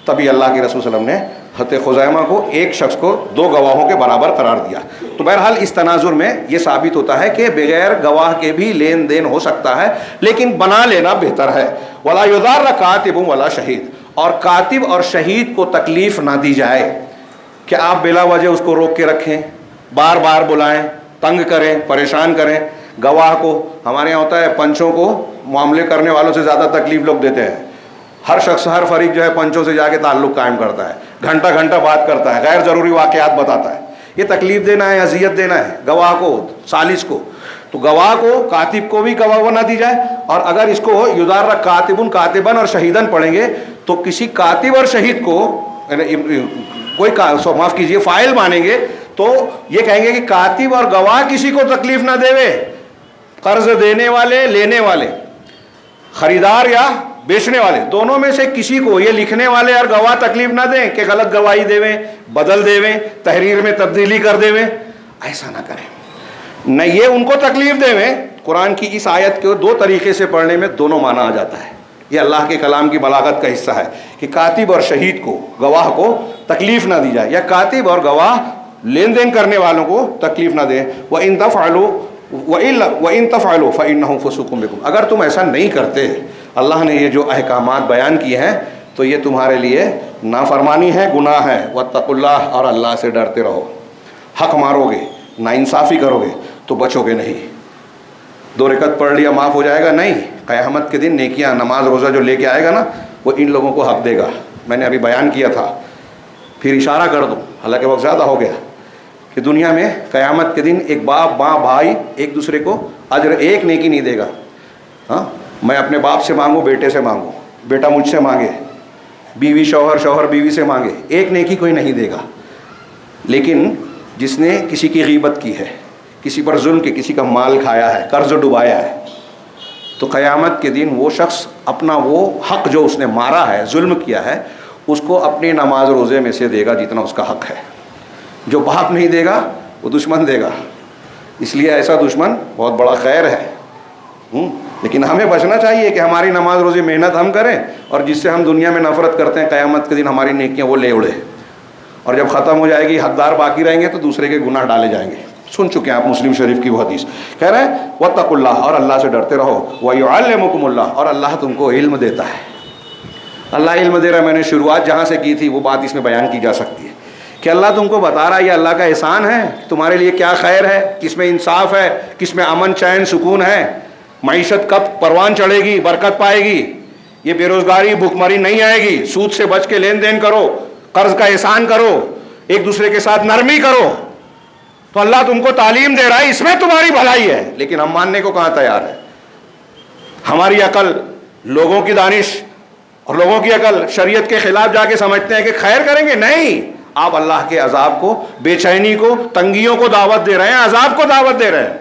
تبھی اللہ کے رسول صلی اللہ علیہ وسلم نے حضرت خزیمہ کو ایک شخص کو دو گواہوں کے برابر قرار دیا۔ تو بہرحال اس تناظر میں یہ ثابت ہوتا ہے کہ بغیر گواہ کے بھی لین دین ہو سکتا ہے، لیکن بنا لینا بہتر ہے۔ وَلَا يُضَارَّ كَاتِبٌ وَلَا شَهِيدٌ، اور کاتب اور شہید کو تکلیف نہ دی جائے کہ آپ بلا وجہ اس کو روک کے رکھیں، بار بار بلائیں، تنگ کریں، پریشان کریں۔ گواہ کو ہمارے یہاں ہوتا ہے پنچوں کو معاملے کرنے والوں سے زیادہ تکلیف لوگ دیتے ہیں۔ ہر شخص ہر فریق جو ہے پنچوں سے جا کے تعلق قائم کرتا ہے، گھنٹہ گھنٹہ بات کرتا ہے، غیر ضروری واقعات بتاتا ہے۔ یہ تکلیف دینا ہے، اذیت دینا ہے گواہ کو، سالس کو۔ تو گواہ کو، کاتب کو بھی گواہ نہ دی جائے، اور اگر اس کو یضار کاتبن کاتبن اور شہیدن پڑھیں گے تو کسی کاتب اور شہید کو کوئی معاف کیجیے فاعل مانیں گے تو یہ کہیں گے کہ کاتب اور گواہ کسی کو تکلیف نہ دے، قرض دینے والے، لینے والے، خریدار یا بیچنے والے، دونوں میں سے کسی کو یہ لکھنے والے اور گواہ تکلیف نہ دیں کہ غلط گواہی دیویں، بدل دیویں، تحریر میں تبدیلی کر دیویں، ایسا نہ کریں۔ نہ یہ ان کو تکلیف دیویں۔ قرآن کی اس آیت کو دو طریقے سے پڑھنے میں دونوں معنی آ جاتا ہے۔ یہ اللہ کے کلام کی بلاغت کا حصہ ہے کہ کاتب اور شہید کو، گواہ کو تکلیف نہ دی جائے، یا کاتب اور گواہ لین دین کرنے والوں کو تکلیف نہ دیں۔ وَإِن تَفْعَلُوا فَإِنَّهُ فُسُوقٌ بِكُمْ، اگر تم ایسا نہیں کرتے، اللہ نے یہ جو احکامات بیان کیے ہیں تو یہ تمہارے لیے نافرمانی ہے، گناہ ہے۔ وَاتَّقُوا اللَّهَ، اور اللہ سے ڈرتے رہو۔ حق مارو گے، ناانصافی کرو گے تو بچو گے نہیں۔ 2 رکعت پڑھ لیا معاف ہو جائے گا؟ نہیں، قیامت کے دن نیکیاں نماز روزہ جو لے کے آئے گا نا وہ ان لوگوں کو حق دے گا۔ میں نے ابھی بیان کیا تھا، پھر اشارہ کر دوں حالانکہ وقت زیادہ ہو گیا، کہ دنیا میں قیامت کے دن ایک باپ ماں بھائی ایک دوسرے کو اجر ایک نیکی نہیں دے گا۔ ہاں، میں اپنے باپ سے مانگوں، بیٹے سے مانگوں، بیٹا مجھ سے مانگے، بیوی شوہر، شوہر بیوی سے مانگے، ایک نیکی کوئی نہیں دے گا۔ لیکن جس نے کسی کی غیبت کی ہے، کسی پر ظلم کے کسی کا مال کھایا ہے، قرض ڈبایا ہے، تو قیامت کے دن وہ شخص اپنا وہ حق جو اس نے مارا ہے، ظلم کیا ہے، اس کو اپنی نماز روزے میں سے دے گا جتنا اس کا حق ہے۔ جو باپ نہیں دے گا وہ دشمن دے گا۔ اس لیے ایسا دشمن بہت بڑا خیر ہے۔ لیکن ہمیں بچنا چاہیے کہ ہماری نماز روزی محنت ہم کریں، اور جس سے ہم دنیا میں نفرت کرتے ہیں قیامت کے دن ہماری نیکیاں وہ لے اڑے، اور جب ختم ہو جائے گی حقدار باقی رہیں گے تو دوسرے کے گناہ ڈالے جائیں گے۔ سن چکے ہیں آپ مسلم شریف کی وہ حدیث، کہہ رہے ہیں واتقوا اللہ، اور اللہ سے ڈرتے رہو، ویعلمکم اللہ، اور اللہ تم کو علم دیتا ہے۔ اللہ علم دے رہا ہے۔ میں نے شروعات جہاں سے کی تھی وہ بات اس میں بیان کی جا سکتی ہے کہ اللہ تم کو بتا رہا ہے، یہ اللہ کا احسان ہے، تمہارے لیے کیا خیر ہے، کس میں انصاف ہے، کس میں امن چین سکون ہے، معیشت کب پروان چڑھے گی، برکت پائے گی، یہ بے روزگاری بھوکمری نہیں آئے گی، سود سے بچ کے لین دین کرو، قرض کا احسان کرو، ایک دوسرے کے ساتھ نرمی کرو۔ تو اللہ تم کو تعلیم دے رہا ہے، اس میں تمہاری بھلائی ہے، لیکن ہم ماننے کو کہاں تیار ہے؟ ہماری عقل، لوگوں کی دانش اور لوگوں کی عقل شریعت کے خلاف جا کے سمجھتے ہیں کہ خیر کریں گے۔ نہیں، آپ اللہ کے عذاب کو، بے چینی کو، تنگیوں کو دعوت دے رہے ہیں، عذاب کو دعوت دے رہے ہیں۔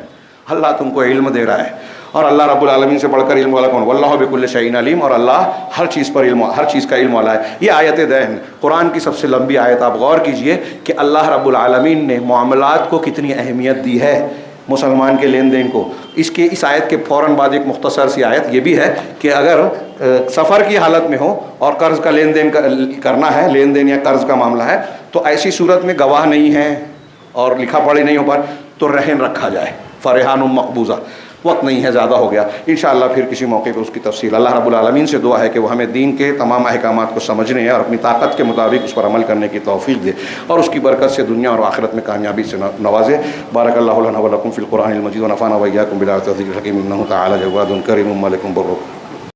اللہ تم کو علم دے رہا ہے، اور اللہ رب العالمین سے بڑھ کر علم والا کون؟ واللہ بکل شیء علیم، اور اللہ ہر چیز پر علم، ہر چیز کا علم والا ہے۔ یہ آیت دین قرآن کی سب سے لمبی آیت، آپ غور کیجئے کہ اللہ رب العالمین نے معاملات کو کتنی اہمیت دی ہے، مسلمان کے لین دین کو۔ اس آیت کے فوراً بعد ایک مختصر سی آیت یہ بھی ہے کہ اگر سفر کی حالت میں ہو اور قرض کا لین دین کرنا ہے، لین دین یا قرض کا معاملہ ہے، تو ایسی صورت میں گواہ نہیں ہے اور لکھا پڑھی نہیں ہو پر تو رہن رکھا جائے، فرحان مقبوضہ۔ وقت نہیں ہے، زیادہ ہو گیا، انشاءاللہ پھر کسی موقع پہ اس کی تفصیل۔ اللہ رب العالمین سے دعا ہے کہ وہ ہمیں دین کے تمام احکامات کو سمجھنے اور اپنی طاقت کے مطابق اس پر عمل کرنے کی توفیق دے، اور اس کی برکت سے دنیا اور آخرت میں کامیابی سے نوازے۔ بارک اللہ لنا ولکم فی القرآن المجید ونفعنا وإیاکم بالآیات والذکر الحکیم، انہ تعالی جواد کریم ملک بر۔